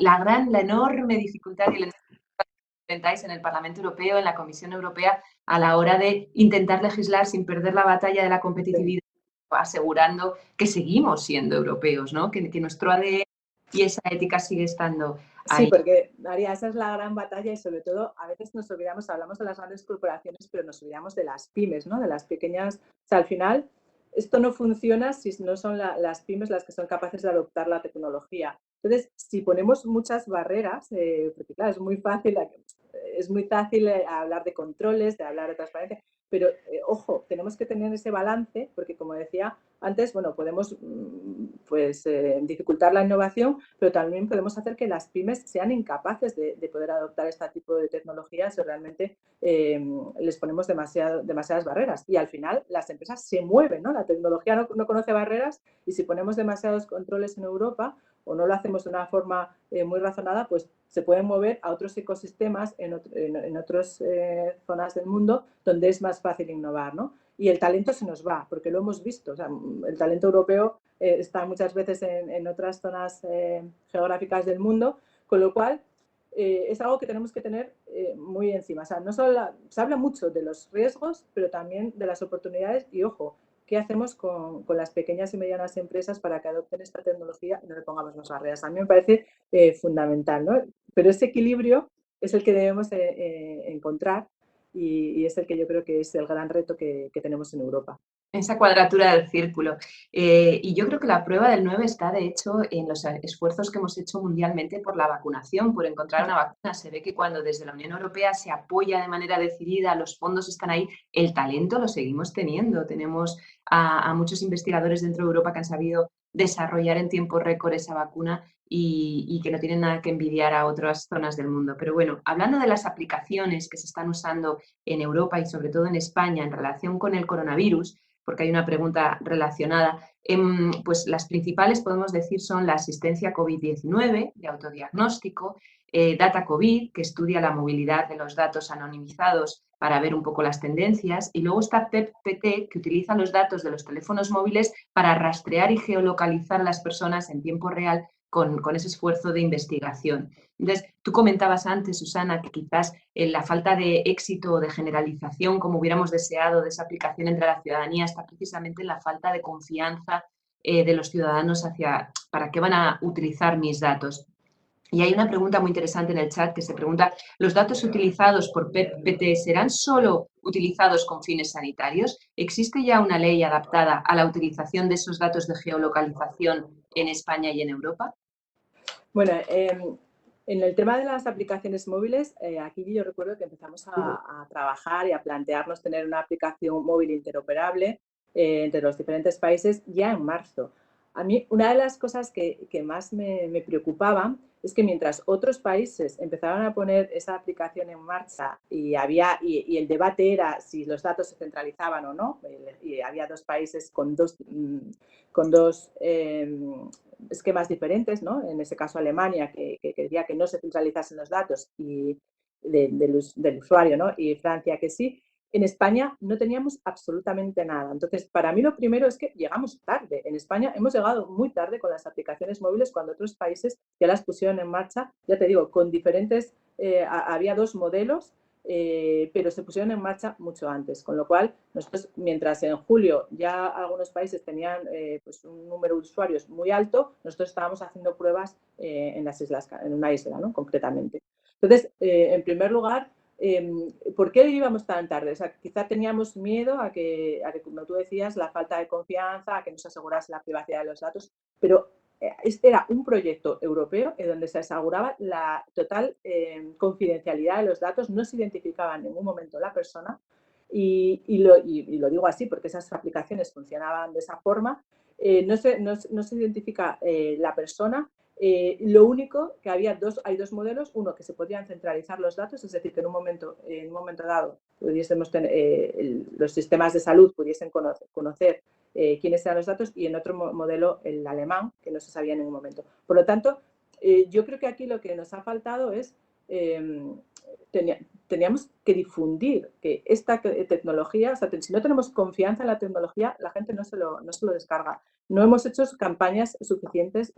Speaker 1: enorme dificultad y la enfrentáis en el Parlamento Europeo, en la Comisión Europea, a la hora de intentar legislar sin perder la batalla de la competitividad, asegurando que seguimos siendo europeos, ¿no? Que nuestro ADN y esa ética sigue estando
Speaker 2: Sí,
Speaker 1: ahí.
Speaker 2: porque, María, esa es la gran batalla y sobre todo a veces nos olvidamos, hablamos de las grandes corporaciones, pero nos olvidamos de las pymes, ¿no? De las pequeñas. O sea, al final, esto no funciona si no son las pymes las que son capaces de adoptar la tecnología. Entonces, si ponemos muchas barreras, porque claro, es muy fácil hablar de controles, de hablar de transparencia, pero ojo, tenemos que tener ese balance porque, como decía antes, bueno, podemos pues, dificultar la innovación, pero también podemos hacer que las pymes sean incapaces de poder adoptar este tipo de tecnologías si realmente les ponemos demasiadas barreras. Y al final las empresas se mueven, ¿no? La tecnología no conoce barreras y si ponemos demasiados controles en Europa o no lo hacemos de una forma muy razonada, pues se pueden mover a otros ecosistemas en otras zonas del mundo donde es más fácil innovar, ¿no? Y el talento se nos va, porque lo hemos visto. O sea, el talento europeo está muchas veces en otras zonas geográficas del mundo, con lo cual es algo que tenemos que tener muy encima. O sea, no solo se habla mucho de los riesgos, pero también de las oportunidades y, ojo, ¿qué hacemos con las pequeñas y medianas empresas para que adopten esta tecnología y no le pongamos más barreras? A mí me parece fundamental, ¿no? Pero ese equilibrio es el que debemos encontrar y es el que yo creo que es el gran reto que tenemos en Europa.
Speaker 1: Esa cuadratura del círculo. Y yo creo que la prueba del 9 está, de hecho, en los esfuerzos que hemos hecho mundialmente por la vacunación, por encontrar una vacuna. Se ve que cuando desde la Unión Europea se apoya de manera decidida, los fondos están ahí, el talento lo seguimos teniendo. Tenemos a muchos investigadores dentro de Europa que han sabido desarrollar en tiempo récord esa vacuna y que no tienen nada que envidiar a otras zonas del mundo. Pero bueno, hablando de las aplicaciones que se están usando en Europa y sobre todo en España en relación con el coronavirus, porque hay una pregunta relacionada. Pues las principales, podemos decir, son la asistencia COVID-19 de autodiagnóstico, Data COVID, que estudia la movilidad de los datos anonimizados para ver un poco las tendencias, y luego está PEP-PT, que utiliza los datos de los teléfonos móviles para rastrear y geolocalizar a las personas en tiempo real con ese esfuerzo de investigación. Entonces, tú comentabas antes, Susana, que quizás la falta de éxito o de generalización, como hubiéramos deseado, de esa aplicación entre la ciudadanía está precisamente en la falta de confianza de los ciudadanos hacia para qué van a utilizar mis datos. Y hay una pregunta muy interesante en el chat que se pregunta, ¿los datos utilizados por PET-PT serán solo utilizados con fines sanitarios? ¿Existe ya una ley adaptada a la utilización de esos datos de geolocalización en España y en Europa?
Speaker 2: Bueno, en el tema de las aplicaciones móviles, aquí yo recuerdo que empezamos a trabajar y a plantearnos tener una aplicación móvil interoperable entre los diferentes países ya en marzo. A mí, una de las cosas que más me preocupaba es que mientras otros países empezaban a poner esa aplicación en marcha y el debate era si los datos se centralizaban o no, y había dos países con dos esquemas diferentes, ¿no? En ese caso Alemania, que quería que no se centralizasen los datos del usuario, ¿no? Y Francia que sí. En España no teníamos absolutamente nada. Entonces, para mí lo primero es que llegamos tarde. En España hemos llegado muy tarde con las aplicaciones móviles cuando otros países ya las pusieron en marcha, ya te digo, con diferentes, había dos modelos, pero se pusieron en marcha mucho antes. Con lo cual, nosotros, mientras en julio ya algunos países tenían pues un número de usuarios muy alto, nosotros estábamos haciendo pruebas en las islas, en una isla, ¿no? Concretamente. Entonces, en primer lugar, ¿por qué íbamos tan tarde? O sea, quizá teníamos miedo a que, como tú decías, la falta de confianza, a que no se asegurase la privacidad de los datos, pero este era un proyecto europeo en donde se aseguraba la total confidencialidad de los datos, no se identificaba en ningún momento la persona y lo digo así porque esas aplicaciones funcionaban de esa forma, no se identifica la persona. Lo único que hay dos modelos, uno que se podían centralizar los datos, es decir, que en un momento dado pudiésemos tener, los sistemas de salud pudiesen conocer quiénes eran los datos, y en otro modelo, el alemán, que no se sabía en ningún momento. Por lo tanto, yo creo que aquí lo que nos ha faltado es, teníamos que difundir que esta tecnología, o sea, si no tenemos confianza en la tecnología, la gente no se lo descarga. No hemos hecho campañas suficientes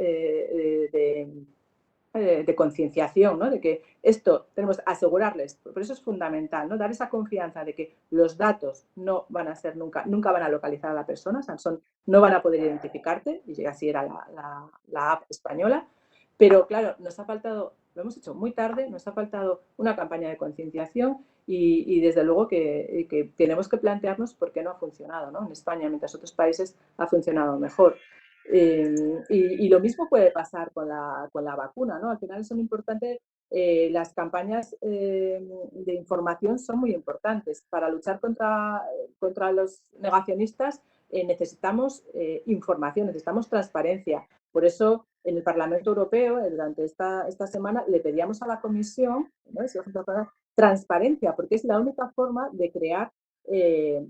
Speaker 2: de concienciación, ¿no? De que esto tenemos que asegurarles, por eso es fundamental, ¿no? Dar esa confianza de que los datos no van a ser nunca van a localizar a la persona, o sea, no van a poder identificarte, y así era la app española, pero claro, nos ha faltado, lo hemos hecho muy tarde, nos ha faltado una campaña de concienciación y desde luego que tenemos que plantearnos por qué no ha funcionado, ¿no? En España, mientras otros países ha funcionado mejor. Y lo mismo puede pasar con la vacuna, ¿no? Al final son importantes las campañas de información son muy importantes. Para luchar contra los negacionistas necesitamos información, necesitamos transparencia. Por eso, en el Parlamento Europeo, durante esta semana, le pedíamos a la Comisión, ¿no?, transparencia, porque es la única forma de crear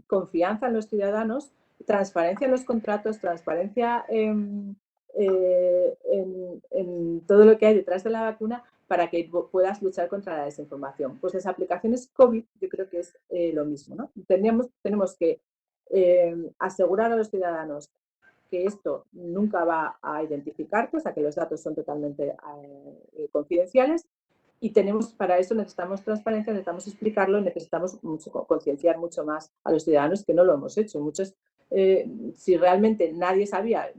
Speaker 2: confianza en los ciudadanos, transparencia en los contratos, transparencia en todo lo que hay detrás de la vacuna, para que puedas luchar contra la desinformación. Pues las aplicaciones COVID yo creo que es lo mismo, ¿no? Tenemos que asegurar a los ciudadanos que esto nunca va a identificarte, o sea, que los datos son totalmente confidenciales, y para eso necesitamos transparencia, necesitamos explicarlo, necesitamos concienciar mucho más a los ciudadanos, que no lo hemos hecho. Muchos, si realmente nadie sabía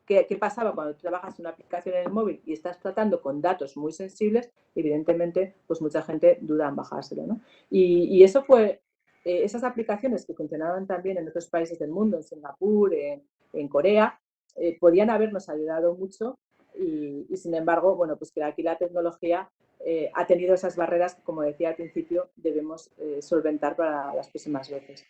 Speaker 2: qué pasaba cuando tú trabajas en una aplicación en el móvil y estás tratando con datos muy sensibles, evidentemente, pues mucha gente duda en bajárselo, ¿no? Y eso fue, esas aplicaciones que funcionaban también en otros países del mundo, en Singapur, en Corea, podían habernos ayudado mucho, y sin embargo, bueno, pues que aquí la tecnología ha tenido esas barreras que, como decía al principio, debemos solventar para las próximas veces.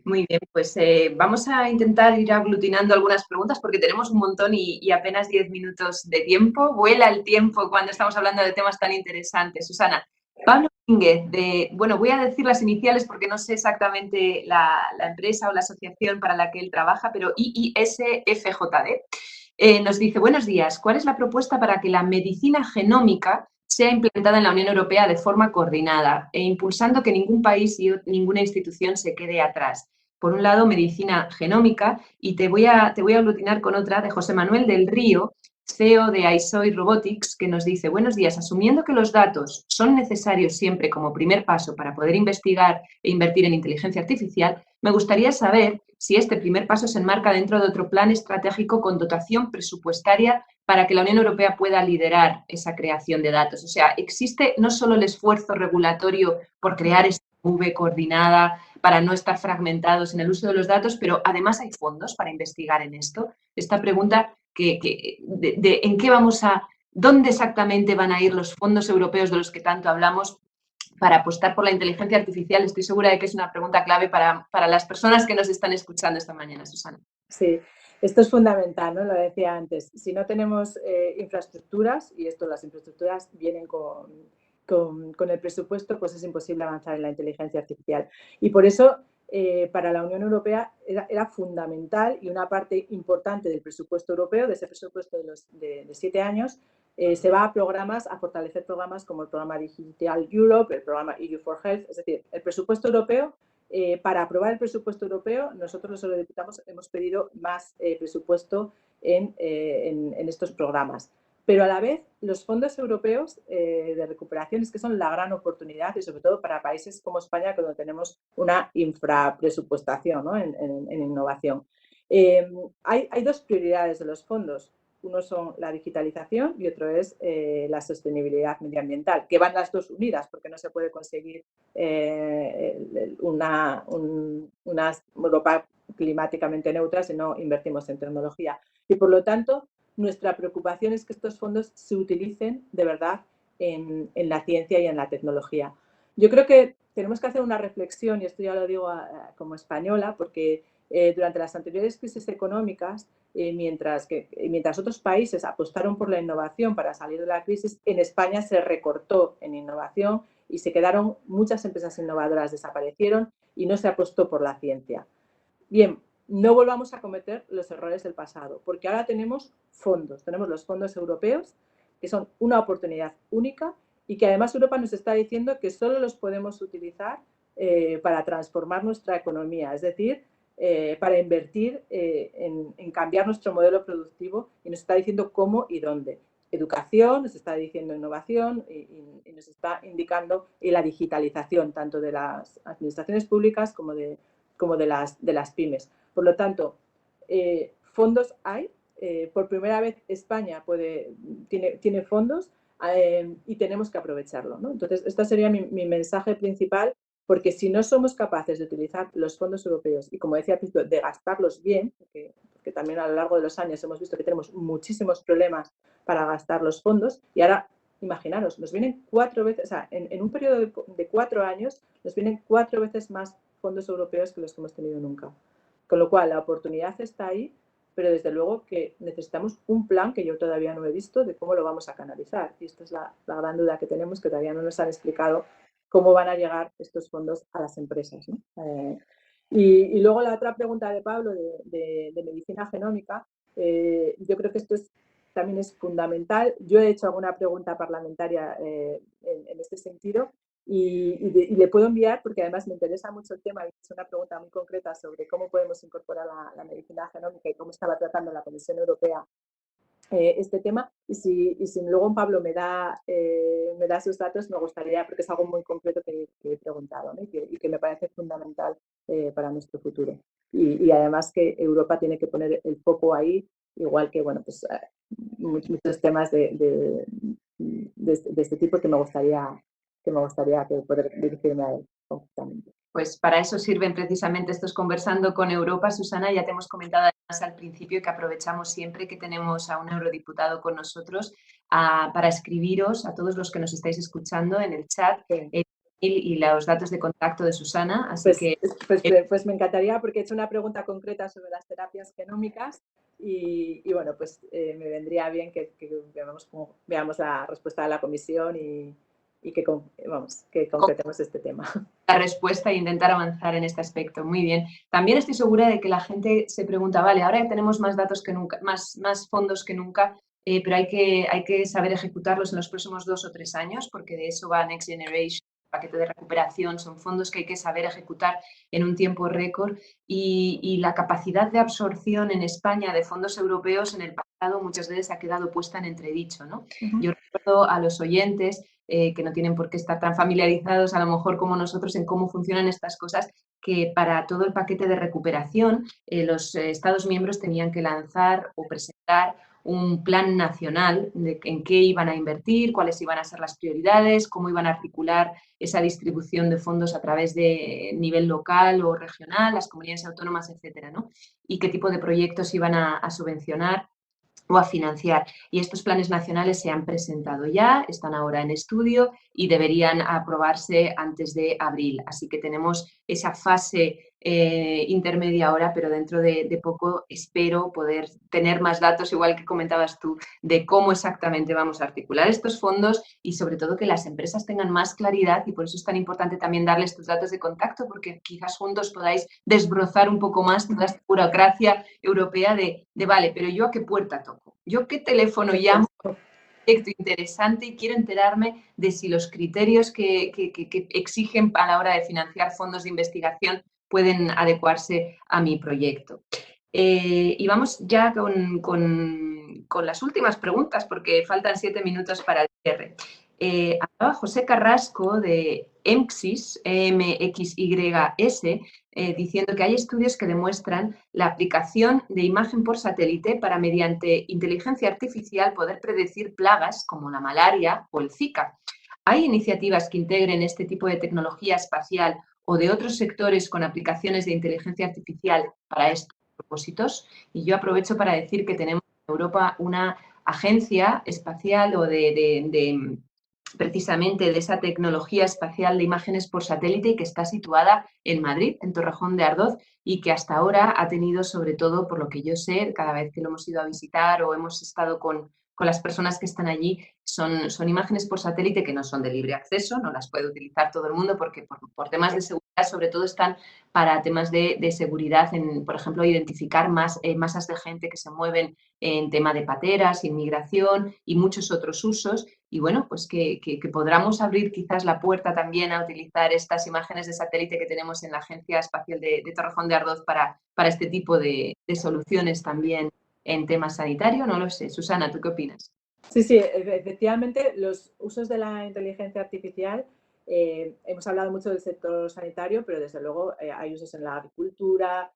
Speaker 1: Muy bien, pues vamos a intentar ir aglutinando algunas preguntas porque tenemos un montón y apenas 10 minutos de tiempo. Vuela el tiempo cuando estamos hablando de temas tan interesantes. Susana, Pablo Domínguez, bueno, voy a decir las iniciales porque no sé exactamente la empresa o la asociación para la que él trabaja, pero IISFJD, nos dice: buenos días, ¿cuál es la propuesta para que la medicina genómica sea implantada en la Unión Europea de forma coordinada e impulsando que ningún país y ninguna institución se quede atrás? Por un lado, medicina genómica, y te voy a aglutinar con otra de José Manuel del Río, CEO de iSoy Robotics, que nos dice: buenos días, asumiendo que los datos son necesarios siempre como primer paso para poder investigar e invertir en inteligencia artificial, me gustaría saber si este primer paso se enmarca dentro de otro plan estratégico con dotación presupuestaria para que la Unión Europea pueda liderar esa creación de datos. O sea, existe no solo el esfuerzo regulatorio por crear esta nube coordinada para no estar fragmentados en el uso de los datos, pero además hay fondos para investigar en esto. Esta pregunta en qué dónde exactamente van a ir los fondos europeos de los que tanto hablamos para apostar por la inteligencia artificial, estoy segura de que es una pregunta clave para las personas que nos están escuchando esta mañana, Susana.
Speaker 2: Sí, esto es fundamental, ¿no? Lo decía antes. Si no tenemos infraestructuras, y las infraestructuras vienen con el presupuesto, pues es imposible avanzar en la inteligencia artificial. Y por eso, para la Unión Europea era fundamental, y una parte importante del presupuesto europeo, de ese presupuesto de 7 años, se va a fortalecer programas como el programa Digital Europe, el programa EU for Health. Es decir, el presupuesto europeo, para aprobar el presupuesto europeo, nosotros los eurodiputados hemos pedido más presupuesto en estos programas. Pero a la vez, los fondos europeos de recuperación es que son la gran oportunidad, y sobre todo para países como España, donde tenemos una infrapresupuestación, ¿no?, en innovación. Hay dos prioridades de los fondos. Uno son la digitalización y otro es la sostenibilidad medioambiental, que van las dos unidas, porque no se puede conseguir una Europa climáticamente neutra si no invertimos en tecnología. Y por lo tanto, nuestra preocupación es que estos fondos se utilicen de verdad en la ciencia y en la tecnología. Yo creo que tenemos que hacer una reflexión, y esto ya lo digo como española, porque durante las anteriores crisis económicas, mientras otros países apostaron por la innovación para salir de la crisis, en España se recortó en innovación y se quedaron muchas empresas innovadoras, desaparecieron y no se apostó por la ciencia. Bien, no volvamos a cometer los errores del pasado, porque ahora tenemos los fondos europeos, que son una oportunidad única, y que además Europa nos está diciendo que solo los podemos utilizar para transformar nuestra economía, es decir, para invertir en cambiar nuestro modelo productivo, y nos está diciendo cómo y dónde. Educación, nos está diciendo innovación, y nos está indicando la digitalización tanto de las administraciones públicas como de las pymes. Por lo tanto, fondos hay. Por primera vez España tiene fondos y tenemos que aprovecharlo, ¿no? Entonces, este sería mi mensaje principal, porque si no somos capaces de utilizar los fondos europeos y, como decía al principio, de gastarlos bien, porque también a lo largo de los años hemos visto que tenemos muchísimos problemas para gastar los fondos, y ahora imaginaros, nos vienen 4 veces, o sea, en un periodo de 4 años, nos vienen 4 veces más fondos europeos que los que hemos tenido nunca. Con lo cual, la oportunidad está ahí, pero desde luego que necesitamos un plan que yo todavía no he visto de cómo lo vamos a canalizar. Y esta es la gran duda que tenemos, que todavía no nos han explicado cómo van a llegar estos fondos a las empresas, ¿no? Y luego la otra pregunta de Pablo de medicina genómica, yo creo que esto también es fundamental. Yo he hecho alguna pregunta parlamentaria en este sentido y le puedo enviar porque además me interesa mucho el tema y es una pregunta muy concreta sobre cómo podemos incorporar la medicina genómica y cómo estaba tratando la Comisión Europea este tema. Y si luego Pablo me da sus datos, me gustaría, porque es algo muy concreto que he preguntado, ¿no? y que me parece fundamental para nuestro futuro. Y además que Europa tiene que poner el foco ahí, igual que, bueno, pues muchos temas de este tipo que me gustaría que poder dirigirme a él concretamente.
Speaker 1: Pues para eso sirven precisamente estos Conversando con Europa, Susana. Ya te hemos comentado además al principio que aprovechamos siempre que tenemos a un eurodiputado con nosotros para escribiros a todos los que nos estáis escuchando en el chat y los datos de contacto de Susana. Así
Speaker 2: pues me encantaría porque he hecho una pregunta concreta sobre las terapias genómicas y bueno, pues me vendría bien que veamos la respuesta de la comisión y que concretemos este tema.
Speaker 1: La respuesta e intentar avanzar en este aspecto. Muy bien. También estoy segura de que la gente se pregunta, vale, ahora ya tenemos más datos que nunca, más fondos que nunca, pero hay que saber ejecutarlos en los próximos 2 o 3 años, porque de eso va Next Generation, paquete de recuperación, son fondos que hay que saber ejecutar en un tiempo récord y la capacidad de absorción en España de fondos europeos en el pasado muchas veces ha quedado puesta en entredicho, ¿no? Yo recuerdo a los oyentes que no tienen por qué estar tan familiarizados a lo mejor como nosotros en cómo funcionan estas cosas, que para todo el paquete de recuperación los Estados miembros tenían que lanzar o presentar un plan nacional de en qué iban a invertir, cuáles iban a ser las prioridades, cómo iban a articular esa distribución de fondos a través de nivel local o regional, las comunidades autónomas, etcétera, ¿no? Y qué tipo de proyectos iban a subvencionar o a financiar. Y estos planes nacionales se han presentado ya, están ahora en estudio y deberían aprobarse antes de abril. Así que tenemos esa fase intermedia ahora, pero dentro de poco espero poder tener más datos, igual que comentabas tú, de cómo exactamente vamos a articular estos fondos y sobre todo que las empresas tengan más claridad y por eso es tan importante también darles tus datos de contacto porque quizás juntos podáis desbrozar un poco más toda esta burocracia europea de vale, pero yo a qué puerta toco, yo qué teléfono llamo, proyecto interesante y quiero enterarme de si los criterios que exigen a la hora de financiar fondos de investigación pueden adecuarse a mi proyecto. Y vamos ya con las últimas preguntas porque faltan 7 minutos para el cierre. Hablaba José Carrasco de EMXYS, EMXYS, diciendo que hay estudios que demuestran la aplicación de imagen por satélite para, mediante inteligencia artificial, poder predecir plagas como la malaria o el Zika. ¿Hay iniciativas que integren este tipo de tecnología espacial o de otros sectores con aplicaciones de inteligencia artificial para estos propósitos? Y yo aprovecho para decir que tenemos en Europa una agencia espacial o precisamente de esa tecnología espacial de imágenes por satélite y que está situada en Madrid, en Torrejón de Ardoz, y que hasta ahora ha tenido, sobre todo, por lo que yo sé, cada vez que lo hemos ido a visitar o hemos estado con las personas que están allí, son imágenes por satélite que no son de libre acceso, no las puede utilizar todo el mundo porque por temas de seguridad, sobre todo están para temas de seguridad, por ejemplo, identificar masas de gente que se mueven en tema de pateras, inmigración y muchos otros usos. Y bueno, pues que podamos abrir quizás la puerta también a utilizar estas imágenes de satélite que tenemos en la Agencia Espacial de Torrejón de Ardoz para este tipo de soluciones también en tema sanitario. No lo sé. Susana, ¿tú qué opinas?
Speaker 2: Sí, efectivamente, los usos de la inteligencia artificial, hemos hablado mucho del sector sanitario, pero desde luego hay usos en la agricultura,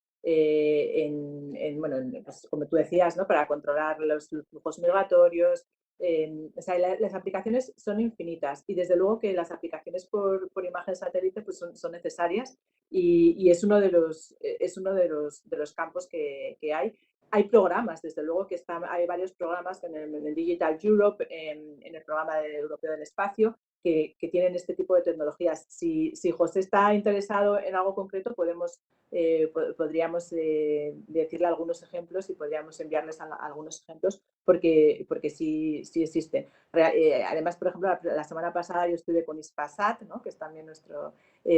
Speaker 2: pues, como tú decías, ¿no? Para controlar los flujos migratorios. O sea, las aplicaciones son infinitas y desde luego que las aplicaciones por imagen satélite pues son necesarias y es uno de los campos que hay. hay programas, desde luego que hay varios programas en el Digital Europe, en el programa europeo del espacio, que tienen este tipo de tecnologías. Si José está interesado en algo concreto, podríamos decirle algunos ejemplos y podríamos enviarles algunos ejemplos porque sí existen. Además, por ejemplo, la semana pasada yo estuve con Ispasat, ¿no? Que es también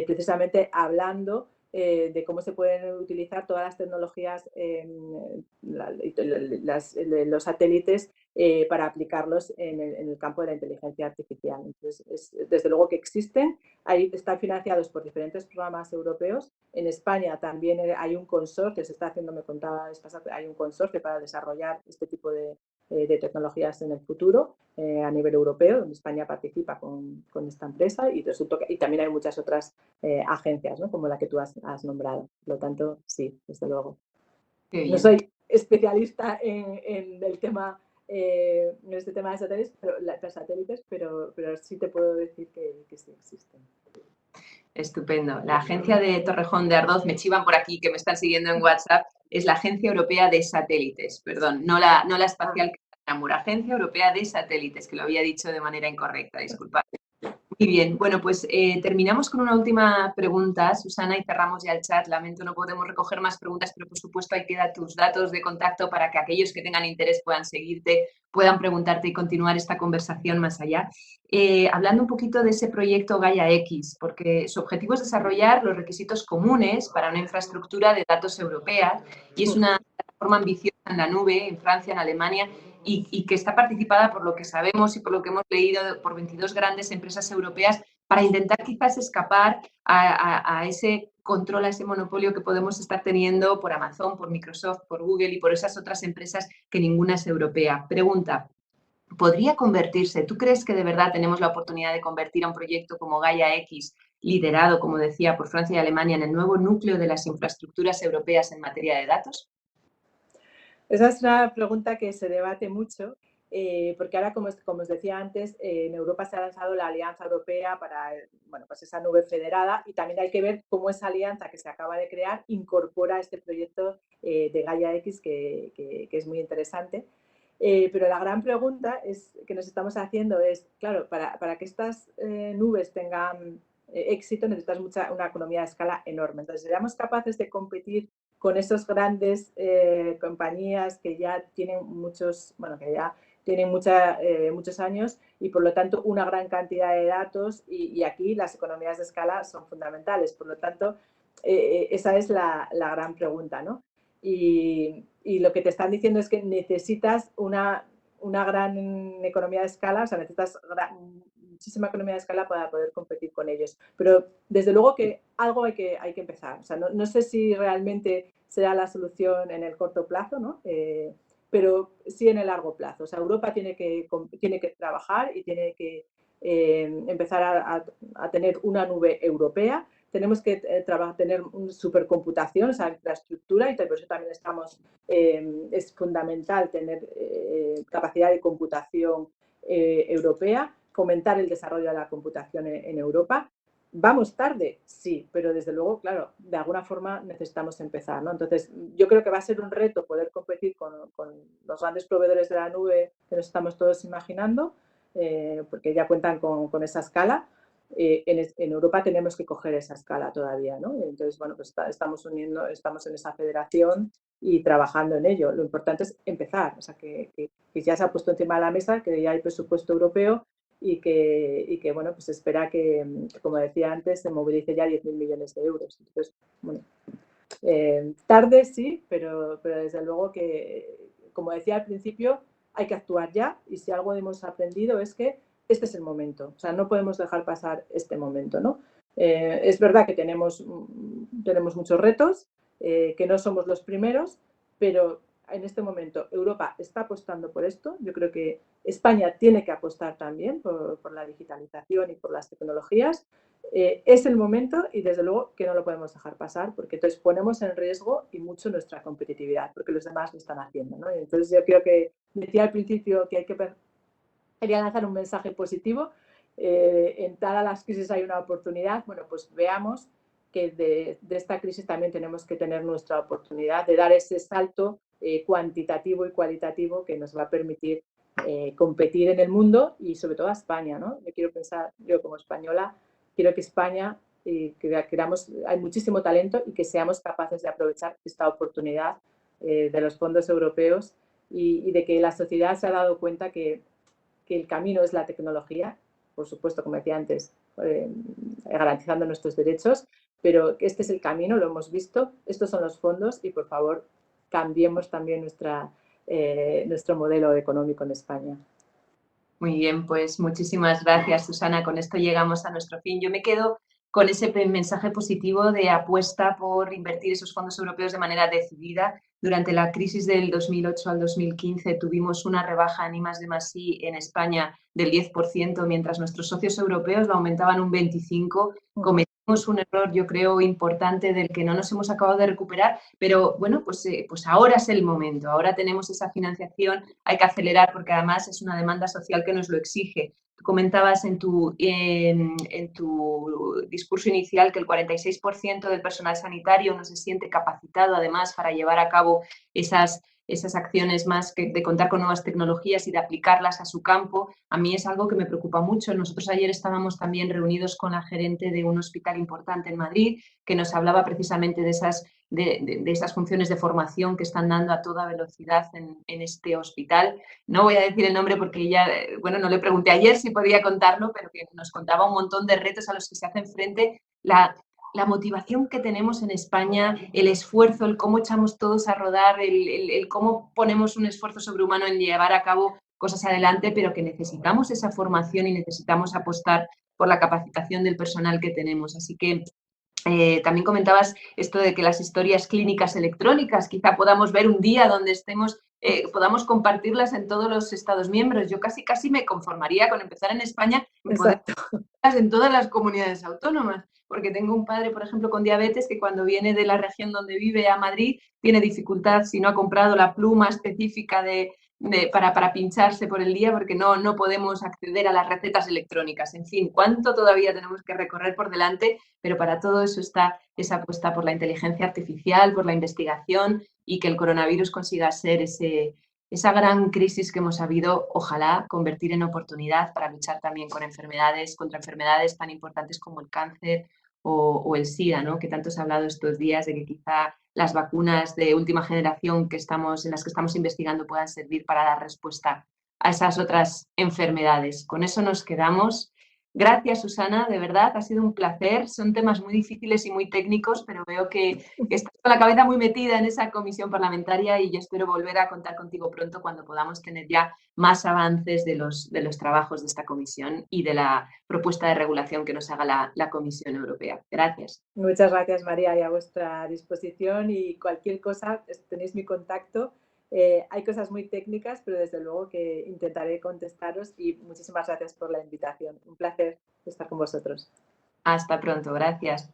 Speaker 2: precisamente hablando de cómo se pueden utilizar todas las tecnologías, los satélites, para aplicarlos en el campo de la inteligencia artificial. Entonces, desde luego que existen, están financiados por diferentes programas europeos. En España también hay un consorcio, se está haciendo, me contaba, hay un consorcio para desarrollar este tipo de tecnologías en el futuro a nivel europeo, donde España participa con esta empresa y también hay muchas otras agencias, ¿no? Como la que tú has nombrado. Por lo tanto, sí, desde luego. No soy especialista en el tema, en este tema de satélites, pero sí te puedo decir que sí existen.
Speaker 1: Estupendo. La agencia de Torrejón de Ardoz, me chivan por aquí, que me están siguiendo en WhatsApp, es la Agencia Europea de Satélites, perdón, no la espacial Namur, Agencia Europea de Satélites, que lo había dicho de manera incorrecta, disculpad. Muy bien, bueno, pues terminamos con una última pregunta, Susana, y cerramos ya el chat. Lamento, no podemos recoger más preguntas, pero por supuesto ahí quedan tus datos de contacto para que aquellos que tengan interés puedan seguirte, puedan preguntarte y continuar esta conversación más allá. Hablando un poquito de ese proyecto Gaia X, porque su objetivo es desarrollar los requisitos comunes para una infraestructura de datos europea y es una plataforma ambiciosa en la nube, en Francia, en Alemania, y que está participada, por lo que sabemos y por lo que hemos leído, por 22 grandes empresas europeas para intentar quizás escapar a ese control, a ese monopolio que podemos estar teniendo por Amazon, por Microsoft, por Google y por esas otras empresas que ninguna es europea. Pregunta, ¿podría convertirse? ¿Tú crees que de verdad tenemos la oportunidad de convertir a un proyecto como Gaia X, liderado, como decía, por Francia y Alemania, en el nuevo núcleo de las infraestructuras europeas en materia de datos?
Speaker 2: Esa es una pregunta que se debate mucho, porque ahora, como os decía antes, en Europa se ha lanzado la Alianza Europea para pues esa nube federada, y también hay que ver cómo esa alianza que se acaba de crear incorpora este proyecto de Gaia X, que es muy interesante. Pero la gran pregunta que nos estamos haciendo es, claro, para que estas nubes tengan éxito necesitas una economía de escala enorme. Entonces, ¿seremos capaces de competir con esas grandes compañías que ya tienen muchos años y por lo tanto una gran cantidad de datos, y aquí las economías de escala son fundamentales? Por lo tanto, esa es la gran pregunta, ¿no? Y lo que te están diciendo es que necesitas una gran economía de escala, o sea, necesitas muchísima economía de escala para poder competir con ellos. Pero desde luego que algo hay que empezar. O sea, no sé si realmente será la solución en el corto plazo, ¿no? Pero sí en el largo plazo. O sea, Europa tiene que trabajar y tiene que empezar a tener una nube europea. Tenemos que tener una supercomputación, o sea, infraestructura, y por eso también es fundamental tener capacidad de computación europea, fomentar el desarrollo de la computación en Europa. ¿Vamos tarde? Sí, pero desde luego, claro, de alguna forma necesitamos empezar, ¿no? Entonces, yo creo que va a ser un reto poder competir con los grandes proveedores de la nube que nos estamos todos imaginando, porque ya cuentan con esa escala. En Europa tenemos que coger esa escala todavía, ¿no? Entonces, bueno, pues estamos en esa federación y trabajando en ello. Lo importante es empezar, o sea, que ya se ha puesto encima de la mesa, que ya hay presupuesto europeo y que bueno, pues espera que, como decía antes, se movilice ya 10.000 millones de euros. Entonces, bueno, tarde sí, pero desde luego que, como decía al principio, hay que actuar ya, y si algo hemos aprendido es que este es el momento, o sea, no podemos dejar pasar este momento, ¿no? Es verdad que tenemos muchos retos, que no somos los primeros, pero en este momento Europa está apostando por esto. Yo creo que España tiene que apostar también por la digitalización y por las tecnologías. Es el momento, y desde luego que no lo podemos dejar pasar, porque entonces ponemos en riesgo y mucho nuestra competitividad, porque los demás lo están haciendo, ¿no? Y entonces yo creo que decía al principio que quería lanzar un mensaje positivo. En todas las crisis hay una oportunidad. Bueno, pues veamos que de esta crisis también tenemos que tener nuestra oportunidad de dar ese salto cuantitativo y cualitativo que nos va a permitir competir en el mundo y sobre todo a España, ¿no? Yo quiero pensar, yo como española, quiero que España, hay muchísimo talento y que seamos capaces de aprovechar esta oportunidad de los fondos europeos y de que la sociedad se ha dado cuenta que el camino es la tecnología, por supuesto, como decía antes, garantizando nuestros derechos, pero este es el camino, lo hemos visto, estos son los fondos y por favor cambiemos también nuestro modelo económico en España.
Speaker 1: Muy bien, pues muchísimas gracias, Susana. Con esto llegamos a nuestro fin. Yo me quedo con ese mensaje positivo de apuesta por invertir esos fondos europeos de manera decidida. Durante la crisis del 2008 al 2015 tuvimos una rebaja en I+D+I en España del 10%, mientras nuestros socios europeos lo aumentaban un 25%. Cometimos un error, yo creo, importante del que no nos hemos acabado de recuperar, pero bueno, pues ahora es el momento, ahora tenemos esa financiación, hay que acelerar porque además es una demanda social que nos lo exige. Tú comentabas en tu discurso inicial que el 46% del personal sanitario no se siente capacitado además para llevar a cabo esas acciones más de contar con nuevas tecnologías y de aplicarlas a su campo. A mí es algo que me preocupa mucho. Nosotros ayer estábamos también reunidos con la gerente de un hospital importante en Madrid que nos hablaba precisamente de esas funciones de formación que están dando a toda velocidad en este hospital. No voy a decir el nombre porque ella, bueno, no le pregunté ayer si podía contarlo, pero que nos contaba un montón de retos a los que se hacen frente. La motivación que tenemos en España, el esfuerzo, el cómo echamos todos a rodar, el cómo ponemos un esfuerzo sobrehumano en llevar a cabo cosas adelante, pero que necesitamos esa formación y necesitamos apostar por la capacitación del personal que tenemos. Así que también comentabas esto de que las historias clínicas electrónicas quizá podamos ver un día donde podamos compartirlas en todos los Estados miembros. Yo casi me conformaría con empezar en España y poder en todas las comunidades autónomas, porque tengo un padre, por ejemplo, con diabetes que cuando viene de la región donde vive a Madrid tiene dificultad si no ha comprado la pluma específica para pincharse por el día porque no podemos acceder a las recetas electrónicas. En fin, cuánto todavía tenemos que recorrer por delante, pero para todo eso está esa apuesta por la inteligencia artificial, por la investigación y que el coronavirus consiga ser esa gran crisis que hemos sabido, ojalá, convertir en oportunidad para luchar también contra enfermedades tan importantes como el cáncer o el SIDA, ¿no? Que tanto se ha hablado estos días de que quizá las vacunas de última generación en las que estamos investigando puedan servir para dar respuesta a esas otras enfermedades. Con eso nos quedamos. Gracias, Susana, de verdad, ha sido un placer. Son temas muy difíciles y muy técnicos, pero veo que estás con la cabeza muy metida en esa comisión parlamentaria y yo espero volver a contar contigo pronto cuando podamos tener ya más avances de los trabajos de esta comisión y de la propuesta de regulación que nos haga la Comisión Europea. Gracias.
Speaker 2: Muchas gracias, María, y a vuestra disposición y cualquier cosa, tenéis mi contacto. Hay cosas muy técnicas, pero desde luego que intentaré contestaros y muchísimas gracias por la invitación. Un placer estar con vosotros.
Speaker 1: Hasta pronto, gracias.